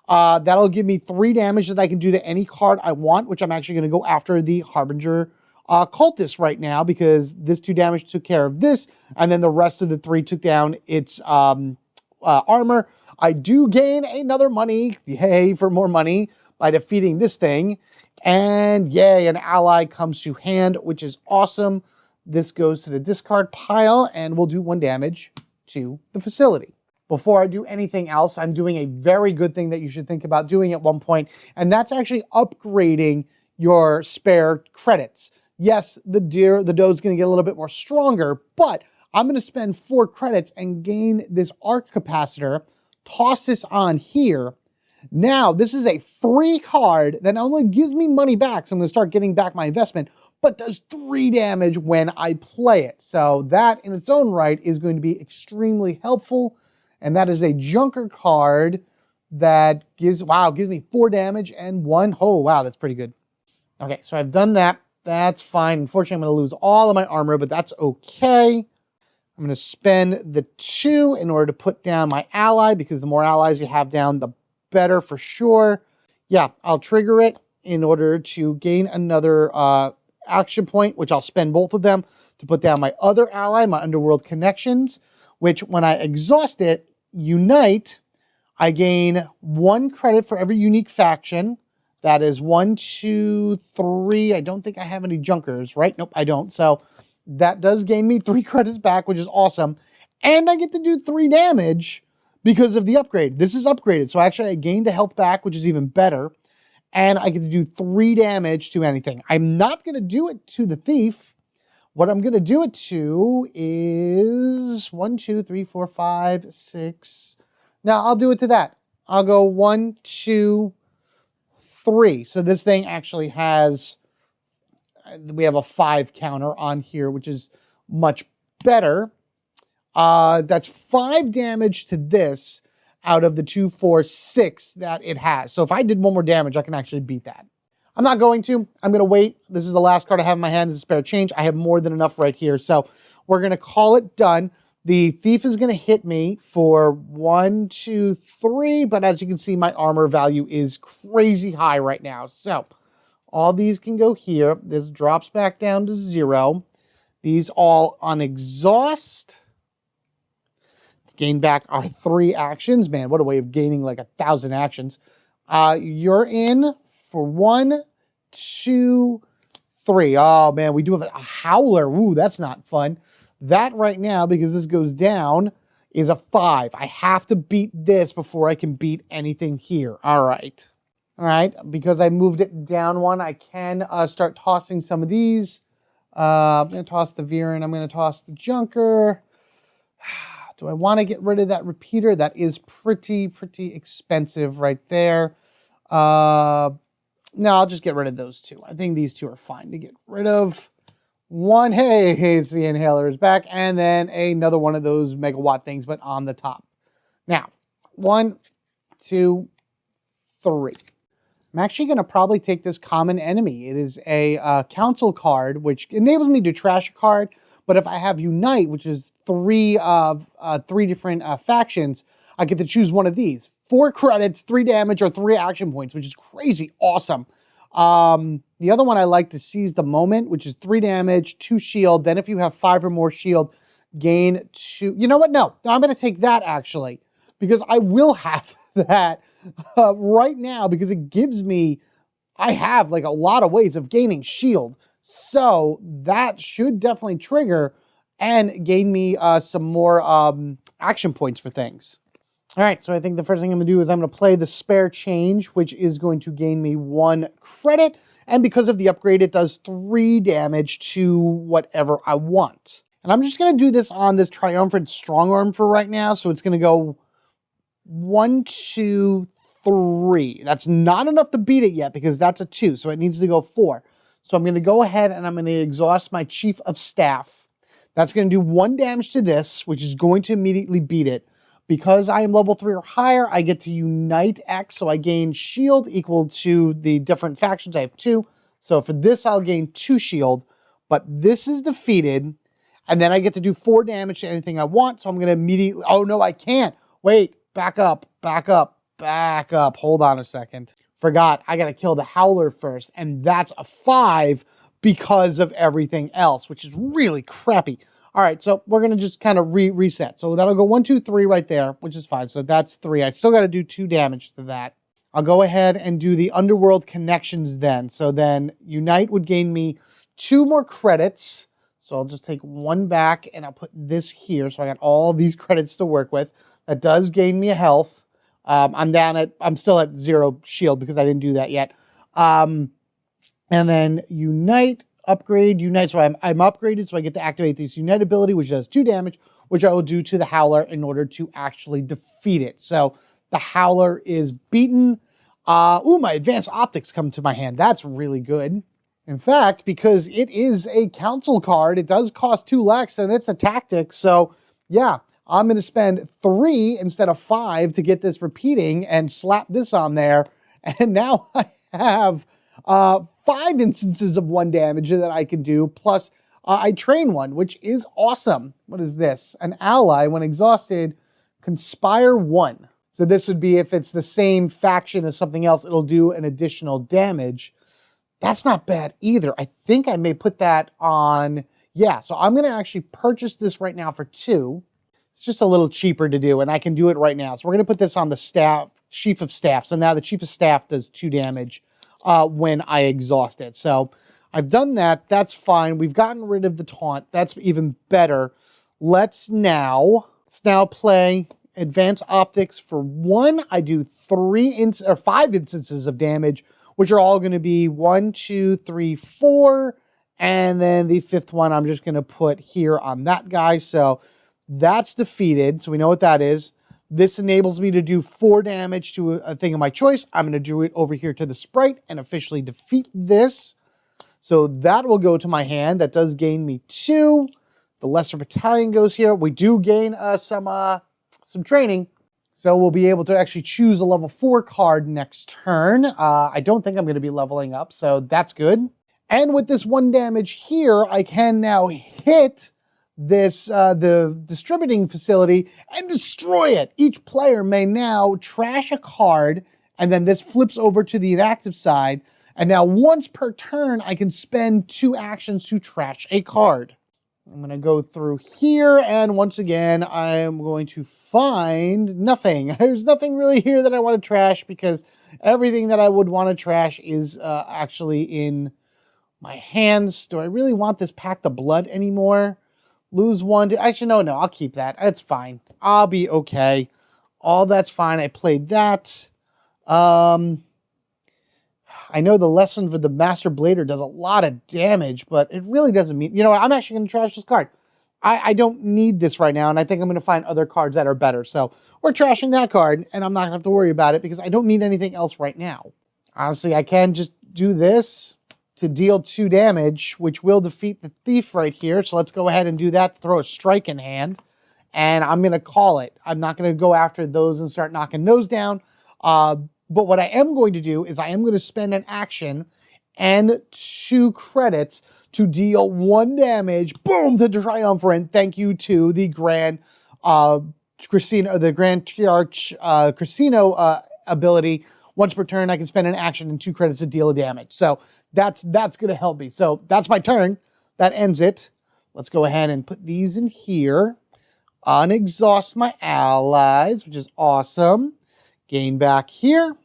S1: That'll give me 3 damage that I can do to any card I want, which I'm actually going to go after the Harbinger Cultist right now, because this 2 damage took care of this, and then the rest of the 3 took down its armor. I do gain another money, yay for more money, by defeating this thing, and yay, an ally comes to hand, which is awesome. This goes to the discard pile, and we'll do 1 damage to the facility. Before I do anything else, I'm doing a very good thing that you should think about doing at one point, and that's actually upgrading your spare credits. Yes, the doe is going to get a little bit more stronger, but I'm going to spend 4 credits and gain this arc capacitor, toss this on here. Now, this is a free card that not only gives me money back, so I'm going to start getting back my investment, but does 3 damage when I play it. So that in its own right is going to be extremely helpful, and that is a Junker card that gives me 4 damage and 1. Oh, wow, that's pretty good. Okay, so I've done that. That's fine. Unfortunately, I'm going to lose all of my armor, but that's okay. I'm going to spend the 2 in order to put down my ally, because the more allies you have down, the better for sure. Yeah, I'll trigger it in order to gain another action point, which I'll spend both of them to put down my other ally, my Underworld Connections, which when I exhaust it, Unite, I gain 1 credit for every unique faction. That is 1, 2, 3. I don't think I have any Junkers, right? Nope, I don't. So that does gain me 3 credits back, which is awesome. And I get to do 3 damage because of the upgrade. This is upgraded. So actually I gained a health back, which is even better. And I get to do 3 damage to anything. I'm not going to do it to the thief. What I'm going to do it to is 1, 2, 3, 4, 5, 6. Now I'll do it to that. I'll go 1, 2, 3. So this thing actually has, we have a 5 counter on here, which is much better. That's 5 damage to this out of the 2, 4, 6 that it has. So if I did 1 more damage, I can actually beat that. I'm not going to. I'm going to wait. This is the last card I have in my hand as a spare change. I have more than enough right here. So we're going to call it done. The thief is going to hit me for 1, 2, 3. But as you can see, my armor value is crazy high right now. So all these can go here. This drops back down to 0. These all on exhaust. Gain back our 3 actions. Man, what a way of gaining like 1,000 actions. You're in for 1, 2, 3. Oh man, we do have a howler. Ooh, that's not fun. That right now, because this goes down, is a 5. I have to beat this before I can beat anything here. All right. All right, because I moved it down 1, I can start tossing some of these. I'm going to toss the Viren. I'm going to toss the Junker. Do I want to get rid of that repeater? That is pretty expensive right there. No, I'll just get rid of those 2. I think these 2 are fine to get rid of. 1, hey, it's the inhaler is back. And then another one of those megawatt things, but on the top. Now, 1, 2, 3. I'm actually going to probably take this common enemy. It is a council card, which enables me to trash a card. But if I have Unite, which is 3 different factions, I get to choose one of these. 4 credits, 3 damage, or 3 action points, which is crazy awesome. The other one I like to Seize the Moment, which is 3 damage, 2 shield. Then if you have 5 or more shield, gain 2. You know what? No, I'm going to take that actually, because I will have that right now, because it gives me, I have like a lot of ways of gaining shield. So that should definitely trigger and gain me some more action points for things. All right, so I think the first thing I'm going to do is I'm going to play the spare change, which is going to gain me 1 credit. And because of the upgrade, it does 3 damage to whatever I want. And I'm just going to do this on this Triumvirate Strongarm for right now. So it's going to go 1, 2, 3. That's not enough to beat it yet because that's a 2, so it needs to go 4. So I'm going to go ahead and I'm going to exhaust my Chief of Staff. That's going to do 1 damage to this, which is going to immediately beat it. Because I am level 3 or higher, I get to Unite X, so I gain shield equal to the different factions. I have 2. So for this, I'll gain 2 shield. But this is defeated, and then I get to do 4 damage to anything I want, so I'm going to immediately... Oh, no, I can't. Wait, back up, back up, back up. Hold on a second. Forgot, I got to kill the Howler first, and that's a 5 because of everything else, which is really crappy. All right, so we're going to just kind of reset. So that'll go 1, 2, 3 right there, which is fine. So that's 3. I still got to do 2 damage to that. I'll go ahead and do the Underworld Connections then. So then Unite would gain me 2 more credits. So I'll just take 1 back and I'll put this here. So I got all these credits to work with. That does gain me a health. I'm still at 0 shield because I didn't do that yet. And then Unite, upgrade, Unite. So I'm upgraded, so I get to activate this Unite ability, which does 2 damage, which I will do to the Howler in order to actually defeat it. So the Howler is beaten. Ooh, my Advanced Optics come to my hand. That's really good. In fact, because it is a council card, it does cost 2 Lex, and it's a tactic. So yeah, I'm going to spend 3 instead of 5 to get this repeating and slap this on there. And now I have 5 instances of 1 damage that I can do, plus I train 1, which is awesome. What is this? An ally, when exhausted, conspire 1. So this would be if it's the same faction as something else, it'll do an additional damage. That's not bad either. I think I may put that on... Yeah, so I'm going to actually purchase this right now for 2. It's just a little cheaper to do, and I can do it right now. So we're going to put this on the staff, Chief of Staff. So now the Chief of Staff does 2 damage when I exhaust it. So I've done that. That's fine. We've gotten rid of the taunt. That's even better. Let's now play Advanced Optics for 1. I do 5 instances of damage, which are all going to be 1, 2, 3, 4. And then the 5th one I'm just going to put here on that guy. So that's defeated. So we know what that is. This enables me to do 4 damage to a thing of my choice. I'm going to do it over here to the sprite and officially defeat this. So that will go to my hand. That does gain me 2. The Lesser Battalion goes here. We do gain some training. So we'll be able to actually choose a level 4 card next turn. I don't think I'm going to be leveling up, so that's good. And with this 1 damage here, I can now hit this the distributing facility and destroy it. Each player may now trash a card, and then this flips over to the inactive side. And now once per turn, I can spend 2 actions to trash a card. I'm going to go through here, and once again, I'm going to find nothing. There's nothing really here that I want to trash because everything that I would want to trash is actually in my hands. Do I really want this Pact of Blood anymore? Lose 1. Actually, no, I'll keep that. It's fine. I'll be okay. All that's fine. I played that. I know the lesson for the Master Blader does a lot of damage, but it really doesn't mean... You know what? I'm actually going to trash this card. I don't need this right now, and I think I'm going to find other cards that are better. So we're trashing that card, and I'm not going to have to worry about it because I don't need anything else right now. Honestly, I can just do this to deal 2 damage, which will defeat the Thief right here. So let's go ahead and do that, throw a strike in hand, and I'm going to call it. I'm not going to go after those and start knocking those down. But what I am going to do is I am going to spend an action and 2 credits to deal 1 damage, boom, to Triumvirate. Thank you to the Grand Casino, the Grand Casino ability. Once per turn, I can spend an action and 2 credits to deal a damage. So that's going to help me. So that's my turn. That ends it. Let's go ahead and put these in here. Unexhaust my allies, which is awesome. Gain back here.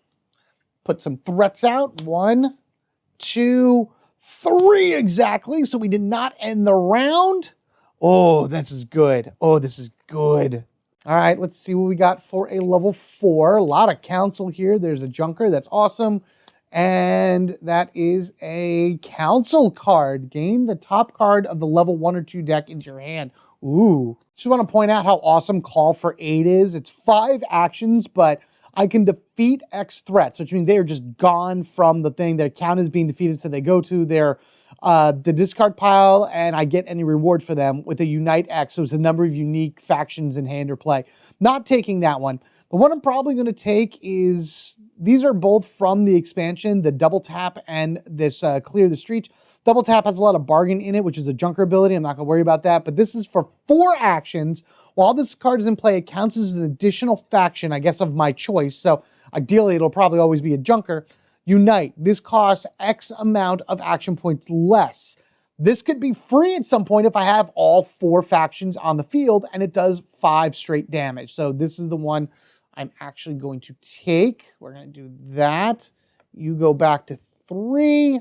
S1: Put some threats out. 1, 2, 3 exactly. So we did not end the round. Oh, this is good. Oh, this is good. All right, let's see what we got for a level 4. A lot of council here. There's a Junker. That's awesome. And that is a council card. Gain the top card of the level 1 or 2 deck into your hand. Ooh. Just want to point out how awesome Call for Aid is. It's 5 actions, but I can defeat X threats, which means they are just gone from the thing. Their count is being defeated, so they go to their the discard pile, and I get any reward for them with a Unite X. So it's a number of unique factions in hand or play. Not taking that one. The one I'm probably going to take is, these are both from the expansion, the Double Tap and this Clear the Street. Double Tap has a lot of bargain in it, which is a junker ability. I'm not going to worry about that. But this is for 4 actions. While this card is in play, it counts as an additional faction, I guess, of my choice. So ideally, it'll probably always be a junker. Unite. This costs X amount of action points less. This could be free at some point if I have all 4 factions on the field, and it does 5 straight damage. So this is the one I'm actually going to take. We're going to do that. You go back to 3,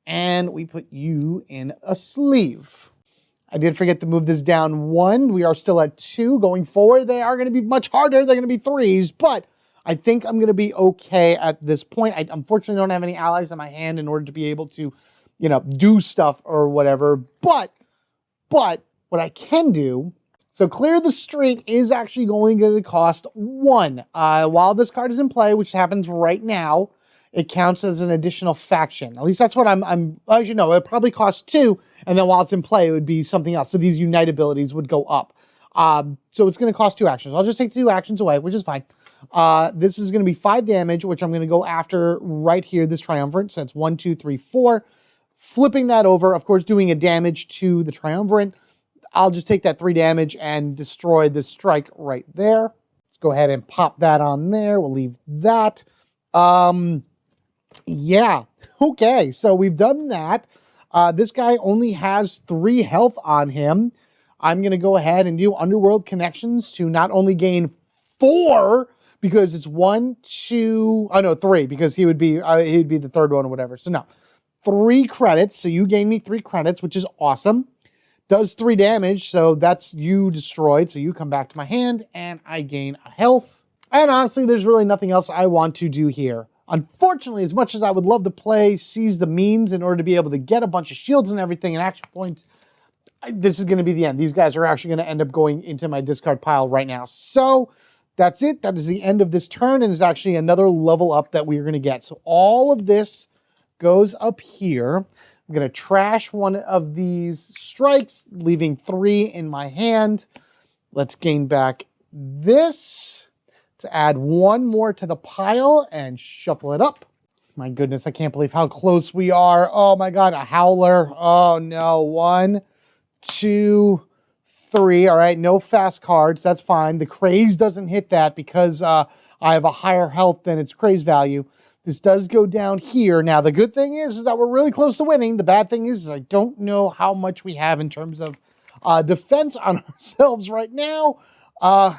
S1: and we put you in a sleeve. I did forget to move this down 1. We are still at 2. Going forward, they are going to be much harder. They're going to be 3s, but I think I'm going to be okay at this point. I unfortunately don't have any allies in my hand in order to be able to, you know, do stuff or whatever. But what I can do, so Clear the Street is actually only going to cost 1. While this card is in play, which happens right now, it counts as an additional faction. At least that's what I'm as you know, it probably costs 2, and then while it's in play, it would be something else. So these Unite abilities would go up. So it's going to cost 2 actions. I'll just take 2 actions away, which is fine. This is going to be 5 damage, which I'm going to go after right here, this Triumvirate. So it's 1, 2, 3, 4. Flipping that over, of course, doing a damage to the Triumvirate. I'll just take that 3 damage and destroy this strike right there. Let's go ahead and pop that on there. We'll leave that. Yeah. Okay, so we've done that. This guy only has 3 health on him. I'm going to go ahead and do Underworld Connections to not only gain 4, because it's 1, 2, oh no, 3, because he'd be the third one or whatever. So no, 3 credits. So you gain me 3 credits, which is awesome. Does 3 damage, so that's you destroyed. So you come back to my hand, and I gain a health. And honestly, there's really nothing else I want to do here. Unfortunately, as much as I would love to play Seize the Means in order to be able to get a bunch of shields and everything and action points, this is going to be the end. These guys are actually going to end up going into my discard pile right now. So that's it. That is the end of this turn, and is actually another level up that we're going to get. So all of this goes up here. I'm going to trash one of these strikes, leaving 3 in my hand. Let's gain back this to add 1 more to the pile and shuffle it up. My goodness, I can't believe how close we are. Oh my God, a Howler. Oh no, 1, 2, 3. All right, no fast cards. That's fine. The Craze doesn't hit that because I have a higher health than its Craze value. This does go down here. Now, the good thing is that we're really close to winning. The bad thing is I don't know how much we have in terms of defense on ourselves right now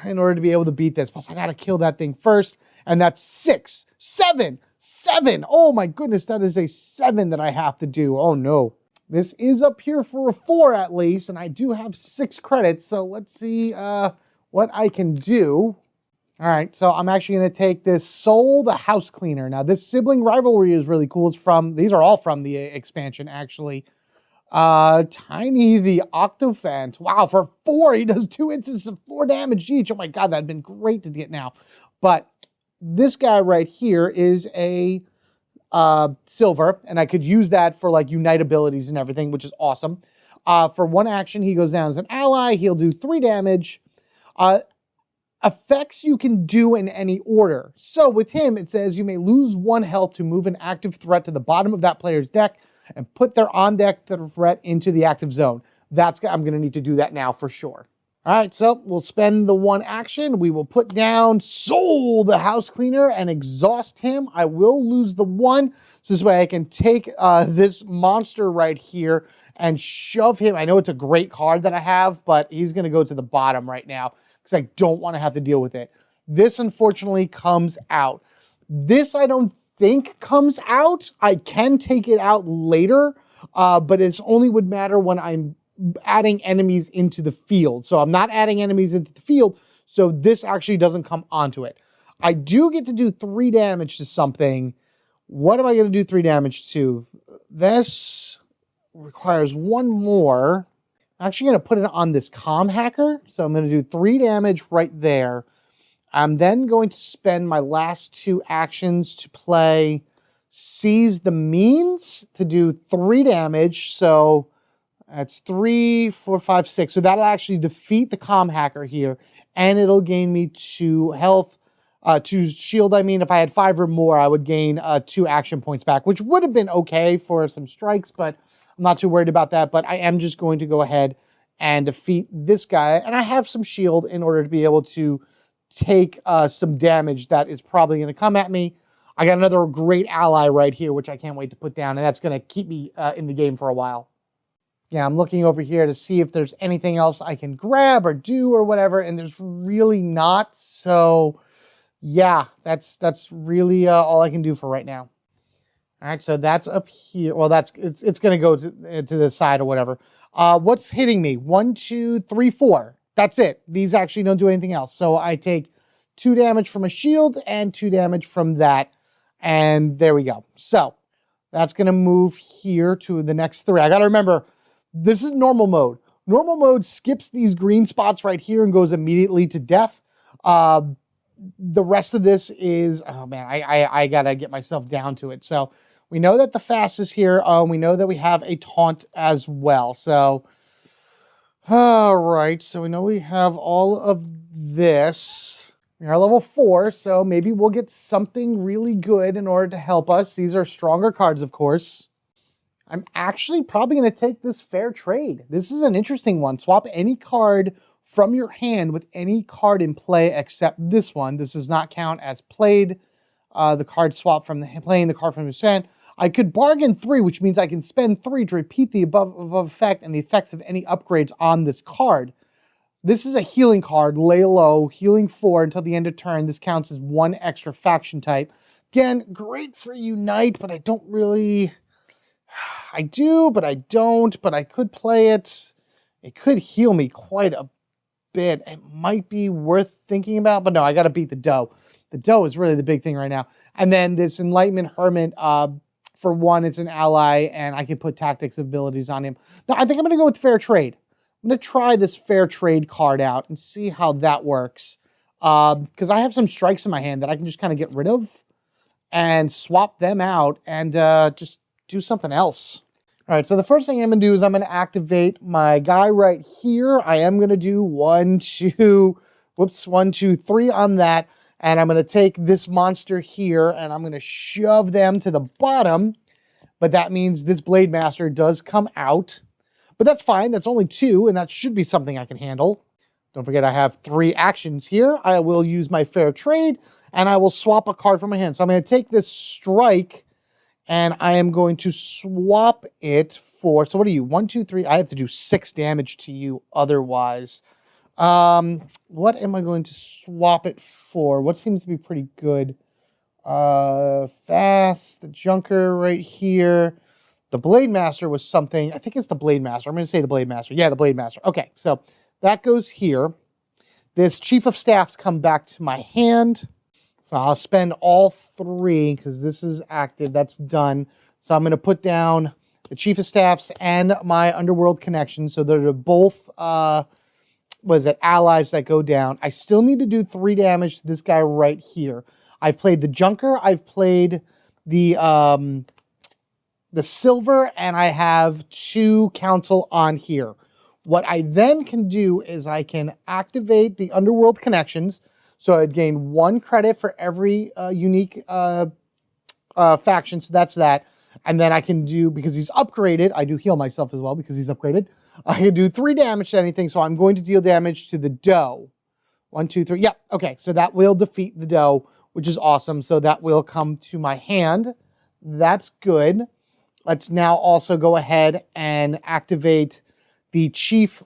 S1: in order to be able to beat this. Plus, I got to kill that thing first. And that's 6, 7, 7. Oh my goodness, that is a 7 that I have to do. Oh no. This is up here for a 4 at least, and I do have 6 credits. So let's see what I can do. All right, so I'm actually going to take this Soul the House Cleaner. Now, this Sibling Rivalry is really cool. It's from, these are all from the expansion, actually. Tiny the Octophant. Wow, for 4, he does 2 instances of 4 damage each. Oh my God, that'd been great to get now. But this guy right here is a silver, and I could use that for like Unite abilities and everything, which is awesome. For 1 action, he goes down as an ally. He'll do 3 damage. Effects you can do in any order. So with him, it says you may lose 1 health to move an active threat to the bottom of that player's deck and put their on-deck threat into the active zone. I'm going to need to do that now for sure. All right, so we'll spend the 1 action. We will put down Soul the House Cleaner and exhaust him. I will lose the 1, so this way I can take this monster right here and shove him. I know it's a great card that I have, but he's going to go to the bottom right now because I don't want to have to deal with it. This, unfortunately, comes out. This, I don't think, comes out. I can take it out later, but it only would matter when I'm adding enemies into the field. So I'm not adding enemies into the field, so this actually doesn't come onto it. I do get to do 3 damage to something What am I going to do 3 damage to? This requires 1 more. I'm actually going to put it on this comm hacker. So I'm going to do 3 damage right there. I'm then going to spend my last 2 actions to play Seize the Means to do 3 damage. So that's 3, 4, 5, 6. So that'll actually defeat the comm hacker here. And it'll gain me 2 health, 2 shield. I mean, if I had 5 or more, I would gain 2 action points back, which would have been okay for some strikes, but I'm not too worried about that. But I am just going to go ahead and defeat this guy. And I have some shield in order to be able to take some damage that is probably going to come at me. I got another great ally right here, which I can't wait to put down, and that's going to keep me in the game for a while. Yeah, I'm looking over here to see if there's anything else I can grab or do or whatever, and there's really not. So, yeah, that's really all I can do for right now. All right, so that's up here. Well, it's going to go to the side or whatever. What's hitting me? 1, 2, 3, 4. That's it. These actually don't do anything else. So I take 2 damage from a shield and 2 damage from that. And there we go. So that's going to move here to the next 3. I got to remember, this is normal mode. Normal mode skips these green spots right here and goes immediately to death. The rest of this is, oh man, I got to get myself down to it. So we know that the fast is here. We know that we have a taunt as well. So, all right. So we know we have all of this. We are level 4, so maybe we'll get something really good in order to help us. These are stronger cards, of course. I'm actually probably going to take this fair trade. This is an interesting one. Swap any card from your hand with any card in play except this one. This does not count as played. The card swap from playing the card from your hand. I could bargain 3, which means I can spend 3 to repeat the above effect and the effects of any upgrades on this card. This is a healing card, lay low, healing 4 until the end of turn. This counts as 1 extra faction type. Again, great for Unite, but I don't really... I do, but I don't, but I could play it. It could heal me quite a bit. It might be worth thinking about, but no, I got to beat the dough. The dough is really the big thing right now. And then this Enlightenment Hermit, for 1, it's an ally, and I can put tactics abilities on him. Now, I think I'm going to go with Fair Trade. I'm going to try this Fair Trade card out and see how that works. Because I have some strikes in my hand that I can just kind of get rid of and swap them out and just do something else. All right, so the first thing I'm going to do is I'm going to activate my guy right here. I am going to do 1, 2, 3 on that. And I'm going to take this monster here and I'm going to shove them to the bottom. But that means this Blade Master does come out. But that's fine. That's only 2, and that should be something I can handle. Don't forget I have 3 actions here. I will use my Fair Trade, and I will swap a card from my hand. So I'm going to take this Strike, and I am going to swap it for... So what are you? 1, 2, 3. I have to do 6 damage to you otherwise. What am I going to swap it for? What seems to be pretty good? Fast, the Junker right here. The Blade Master was something, I think it's the Blade Master. I'm going to say the Blade Master. Yeah, the Blade Master. Okay, so that goes here. This Chief of Staffs come back to my hand. So I'll spend all 3 because this is active. That's done. So I'm going to put down the Chief of Staffs and my Underworld Connection. So they're both, allies that go down. I still need to do 3 damage to this guy right here. I've played the Junker. I've played the Silver, and I have 2 Council on here. What I then can do is I can activate the Underworld Connections. So I'd gain 1 credit for every unique faction. So that's that. And then I can do, because he's upgraded, I do heal myself as well because he's upgraded. I can do 3 damage to anything. So I'm going to deal damage to the dough. 1, 2, 3. Yep. Okay. So that will defeat the dough, which is awesome. So that will come to my hand. That's good. Let's now also go ahead and activate the Chief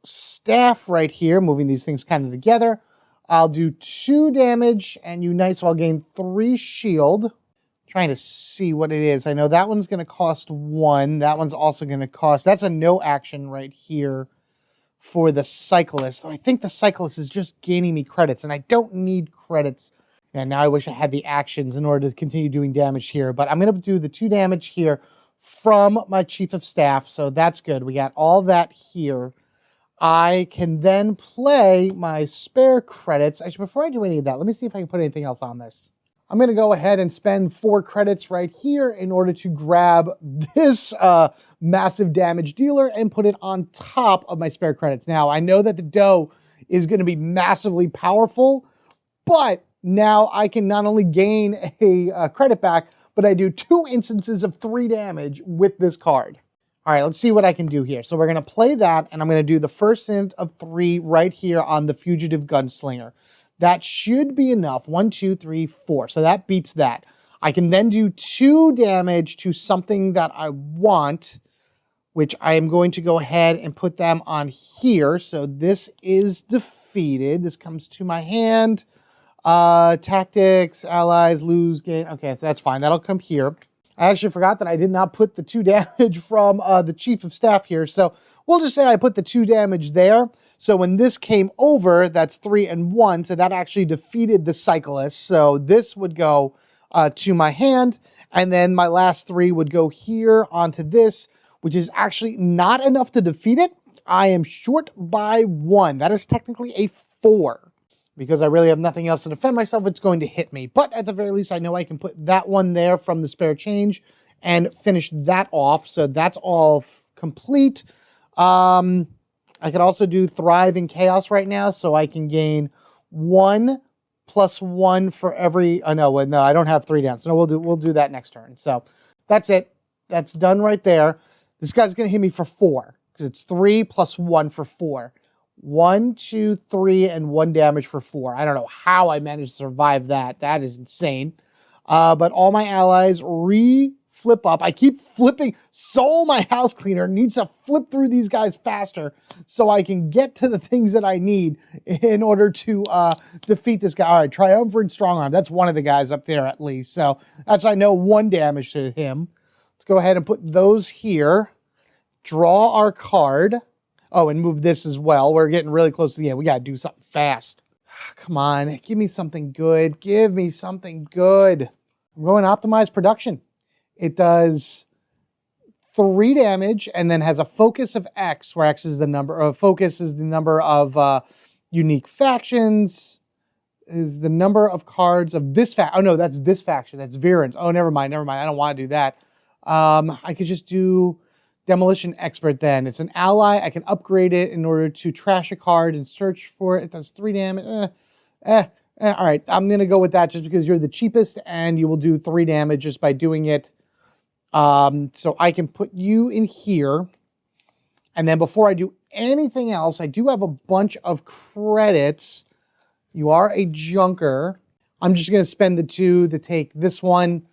S1: Staff right here, moving these things kind of together. I'll do 2 damage and Unite, so I'll gain 3 shield. Trying to see what it is. I know that one's going to cost 1. That one's also going to cost... That's a no action right here for the Cyclist. So I think the Cyclist is just gaining me credits, and I don't need credits And now I wish I had the actions in order to continue doing damage here. But I'm going to do the 2 damage here from my Chief of Staff. So that's good. We got all that here. I can then play my spare credits. Actually, before I do any of that, let me see if I can put anything else on this. I'm going to go ahead and spend 4 credits right here in order to grab this massive damage dealer and put it on top of my spare credits. Now, I know that the dough is going to be massively powerful, but now I can not only gain a credit back, but I do 2 instances of 3 damage with this card. All right, let's see what I can do here. So we're going to play that, and I'm going to do the first int of 3 right here on the Fugitive Gunslinger. That should be enough. 1, 2, 3, 4. So that beats that. I can then do 2 damage to something that I want, which I am going to go ahead and put them on here. So this is defeated. This comes to my hand. Tactics, allies, lose, gain. Okay, so that's fine. That'll come here. I actually forgot that I did not put the 2 damage from the Chief of Staff here. So we'll just say I put the 2 damage there. So when this came over, that's 3 and 1. So that actually defeated the Cyclist. So this would go to my hand. And then my last 3 would go here onto this, which is actually not enough to defeat it. I am short by 1. That is technically a 4. Because I really have nothing else to defend myself, it's going to hit me. But at the very least, I know I can put that one there from the spare change and finish that off. So that's all complete. I could also do Thrive in Chaos right now, so I can gain 1 + 1 for every... Oh, no, I don't have 3 down. So no, we'll do that next turn. So that's it. That's done right there. This guy's going to hit me for 4. Because it's 3 + 1 for 4. 1, 2, 3, and 1 damage for 4. I don't know how I managed to survive that. That is insane. But all my allies flip up. I keep flipping. Soul, my house cleaner, needs to flip through these guys faster so I can get to the things that I need in order to defeat this guy. All right, Triumvirate Strong Arm. That's one of the guys up there at least. So that's, I know, 1 damage to him. Let's go ahead and put those here. Draw our card. Oh, and move this as well. We're getting really close to the end. We got to do something fast. Come on. Give me something good. Give me something good. I'm going to optimize production. It does 3 damage and then has a focus of X, where X is the number of focus is the number of unique factions, is the number of cards of this faction. Oh, no, that's this faction. That's Virens. Oh, never mind. I don't want to do that. I could just do Demolition Expert then. It's an ally. I can upgrade it in order to trash a card and search for it. It does 3 damage. All right, I'm going to go with that just because you're the cheapest and you will do 3 damage just by doing it. So I can put you in here. And then before I do anything else, I do have a bunch of credits. You are a junker. I'm just going to spend the 2 to take this one,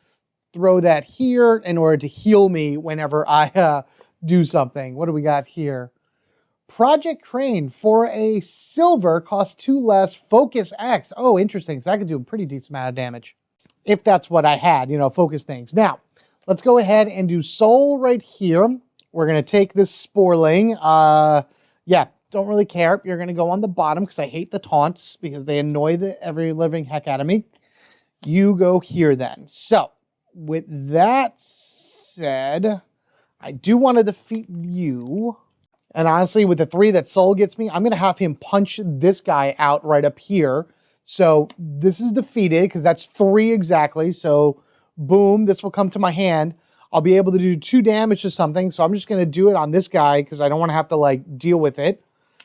S1: throw that here in order to heal me whenever I do something. What do we got here? Project Crane for a silver costs 2 less, focus X. Oh, interesting. So I could do a pretty decent amount of damage if that's what I had, focus things. Now, let's go ahead and do soul right here. We're going to take this Sporling. Yeah, don't really care. You're going to go on the bottom because I hate the taunts because they annoy the every living heck out of me. You go here then. So, with that said, I do want to defeat you. And honestly, with the 3 that Soul gets me, I'm going to have him punch this guy out right up here. So this is defeated because that's 3 exactly. So boom, this will come to my hand. I'll be able to do 2 damage to something. So I'm just going to do it on this guy because I don't want to have to deal with it.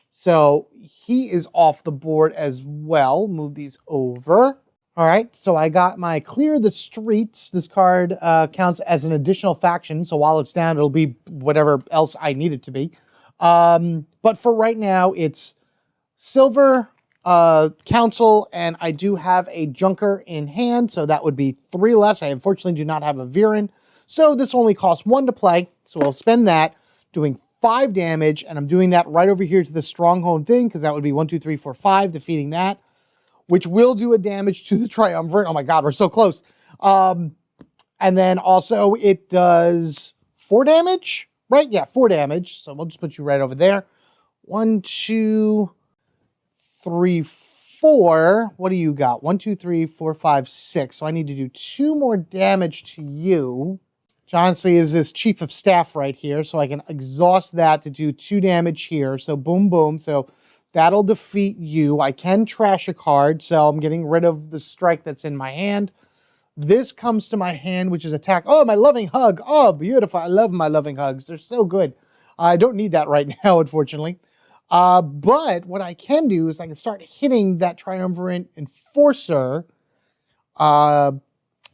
S1: So he is off the board as well. Move these over. All right, so I got my Clear the Streets. This card counts as an additional faction, so while it's down, it'll be whatever else I need it to be. But for right now, it's Silver, Council, and I do have a Junker in hand, so that would be 3 less. I unfortunately do not have a Viren, so this only costs 1 to play, so I'll spend that, doing 5 damage, and I'm doing that right over here to the Stronghold thing, because that would be 1, 2, 3, 4, 5, defeating that, which will do a damage to the Triumvirate. Oh my God, we're so close. And then also it does 4 damage, right? Yeah, 4 damage. So we'll just put you right over there. 1, 2, 3, 4. What do you got? 1, 2, 3, 4, 5, 6. So I need to do 2 more damage to you. Which honestly is this chief of staff right here. So I can exhaust that to do 2 damage here. So boom, boom. So that'll defeat you. I can trash a card. So I'm getting rid of the strike that's in my hand. This comes to my hand, which is attack. Oh, my loving hug. Oh, beautiful. I love my loving hugs. They're so good. I don't need that right now, unfortunately. But what I can do is I can start hitting that Triumvirate Enforcer. Actually,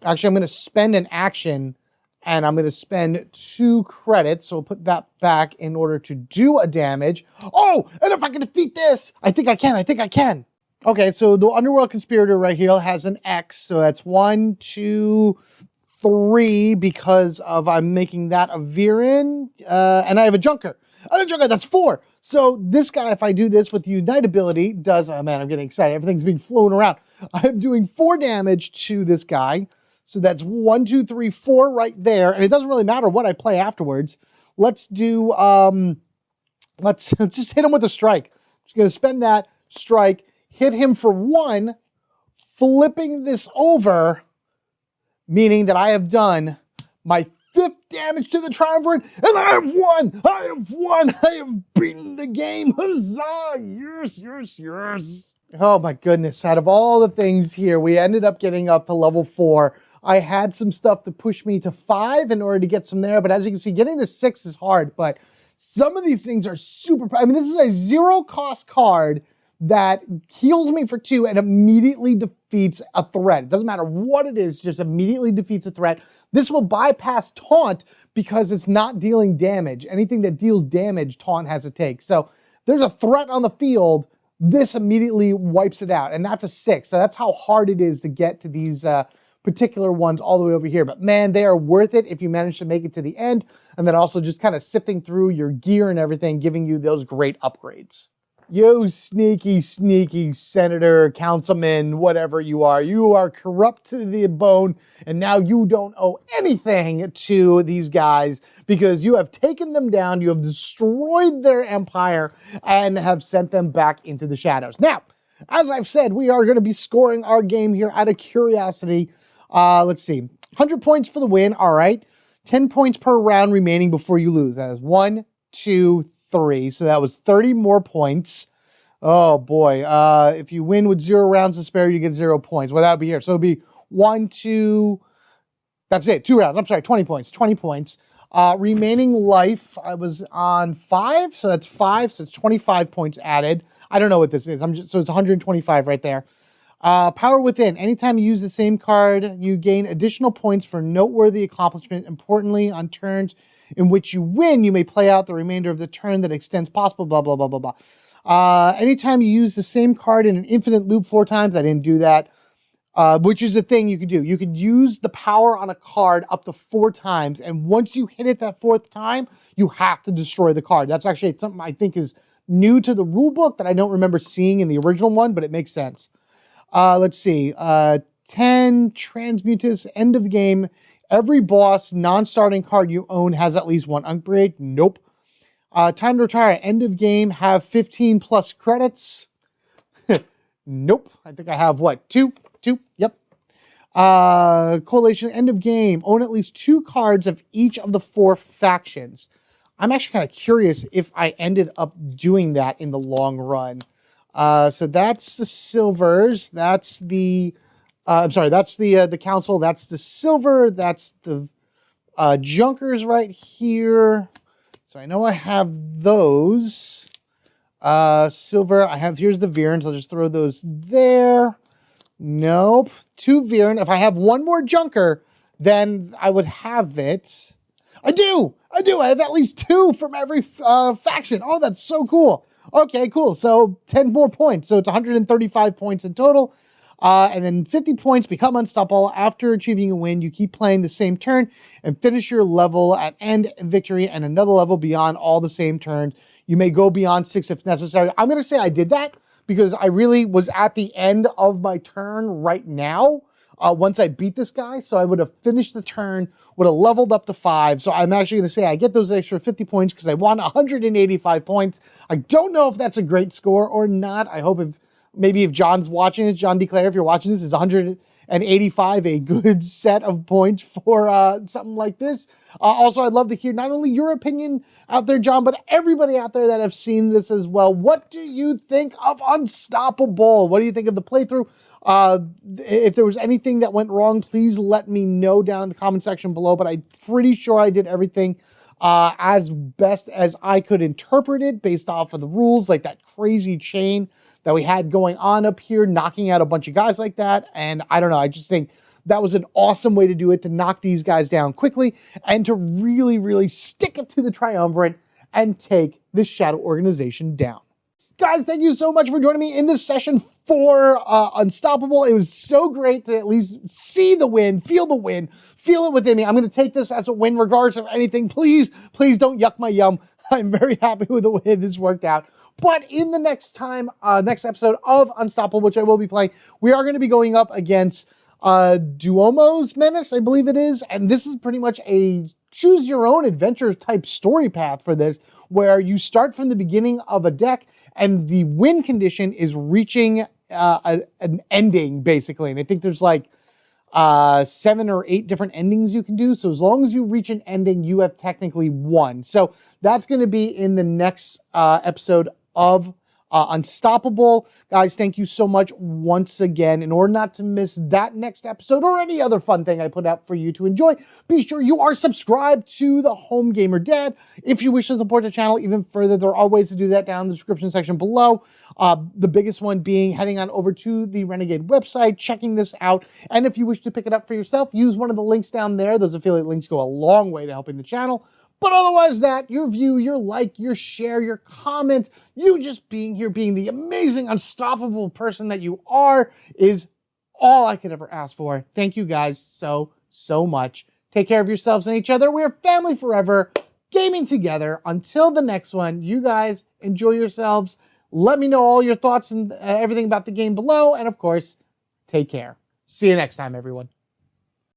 S1: I'm going to spend an action, and I'm going to spend 2 credits. So we'll put that back in order to do a damage. Oh, and if I can defeat this, I think I can. Okay, so the Underworld Conspirator right here has an X. So that's 1, 2, 3 because of I'm making that a Viren. And I have a Junker. And a Junker, that's 4. So this guy, if I do this with the Unite ability, does, oh man, I'm getting excited. Everything's being flown around. I'm doing 4 damage to this guy. So that's 1, 2, 3, 4 right there. And it doesn't really matter what I play afterwards. Let's do, let's just hit him with a strike. Just going to spend that strike, hit him for 1, flipping this over, meaning that I have done my 5th damage to the Triumvirate, and I have won! I have beaten the game! Huzzah! Yes! Oh my goodness, out of all the things here, we ended up getting up to level 4. I had some stuff to push me to 5 in order to get some there, but as you can see, getting to 6 is hard, but some of these things are super, I mean, this is a 0-cost card that heals me for 2 and immediately defeats a threat. It doesn't matter what it is, just immediately defeats a threat. This will bypass taunt because it's not dealing damage. Anything that deals damage, taunt has to take. So there's a threat on the field, this immediately wipes it out. And that's a 6. So that's how hard it is to get to these particular ones all the way over here. But man, they are worth it if you manage to make it to the end. And then also just kind of sifting through your gear and everything, giving you those great upgrades. You sneaky senator, councilman, whatever you are corrupt to the bone, and now you don't owe anything to these guys because you have taken them down, you have destroyed their empire, and have sent them back into the shadows. Now, as I've said, we are going to be scoring our game here out of curiosity. Let's see, 100 points for the win, all right. 10 points per round remaining before you lose. That is 1, 2, 3. So that was 30 more points. Oh boy. If you win with 0 rounds to spare, you get 0 points. Well, that would be here. So it'd be 1, 2, that's it. 2 rounds. I'm sorry, 20 points. 20 points. Remaining life, I was on 5. So that's 5. So it's 25 points added. I don't know what this is. So it's 125 right there. Power Within. Anytime you use the same card, you gain additional points for noteworthy accomplishment. Importantly, on turns in which you win, you may play out the remainder of the turn that extends possible, blah, blah, blah, blah, blah. Anytime you use the same card in an infinite loop 4 times, I didn't do that, which is a thing you could do. You could use the power on a card up to 4 times, and once you hit it that 4th time, you have to destroy the card. That's actually something I think is new to the rule book that I don't remember seeing in the original one, but it makes sense. Let's see, 10, Transmutus, end of the game. Every boss, non-starting card you own has at least 1 upgrade. Nope. Time to retire, end of game, have 15 plus credits. Nope. I think I have what? 2? Yep. Coalition, end of game, own at least 2 cards of each of the 4 factions. I'm actually kind of curious if I ended up doing that in the long run. So that's the silvers. That's the, I'm sorry, that's the council. That's the silver. That's the junkers right here. So I know I have those. Silver, I have, here's the Virens. I'll just throw those there. Nope. 2 Viren. If I have 1 more junker, then I would have it. I do. I have at least 2 from every faction. Oh, that's so cool. Okay, cool. So 10 more points. So it's 135 points in total. And then 50 points, become unstoppable. After achieving a win, you keep playing the same turn and finish your level at end victory and another level beyond all the same turns. You may go beyond 6 if necessary. I'm going to say I did that because I really was at the end of my turn right now once I beat this guy. So I would have finished the turn, would have leveled up to 5. So I'm actually going to say I get those extra 50 points because I won 185 points. I don't know if that's a great score or not. I hope if maybe if John's watching it, John DeClaire, if you're watching this, is 185 a good set of points for something like this? Also, I'd love to hear not only your opinion out there, John, but everybody out there that have seen this as well. What do you think of Unstoppable? What do you think of the playthrough? If there was anything that went wrong, please let me know down in the comment section below, but I'm pretty sure I did everything as best as I could interpret it based off of the rules, like that crazy chain that we had going on up here, knocking out a bunch of guys like that. And I don't know, I just think that was an awesome way to do it, to knock these guys down quickly and to really, really stick it to the Triumvirate and take this Shadow organization down. Guys, thank you so much for joining me in this session for Unstoppable. It was so great to at least see the win, feel it within me. I'm going to take this as a win regardless of anything. Please, please don't yuck my yum. I'm very happy with the way this worked out. But in the next episode of Unstoppable, which I will be playing, we are going to be going up against Duomo's Menace, I believe it is. And this is pretty much a choose your own adventure type story path for this, where you start from the beginning of a deck and the win condition is reaching an ending, basically. And I think there's like 7 or 8 different endings you can do. So as long as you reach an ending, you have technically won. So that's going to be in the next episode of Unstoppable. Guys, thank you so much once again. In order not to miss that next episode or any other fun thing I put out for you to enjoy, be sure you are subscribed to the Home Gamer Dad. If you wish to support the channel even further, there are ways to do that down in the description section below. The biggest one being heading on over to the Renegade website, checking this out. And if you wish to pick it up for yourself, use one of the links down there. Those affiliate links go a long way to helping the channel. But otherwise that, your view, your like, your share, your comment, you just being here, being the amazing, unstoppable person that you are, is all I could ever ask for. Thank you guys so, so much. Take care of yourselves and each other. We're family forever, gaming together. Until the next one, you guys enjoy yourselves. Let me know all your thoughts and everything about the game below. And of course, take care. See you next time, everyone.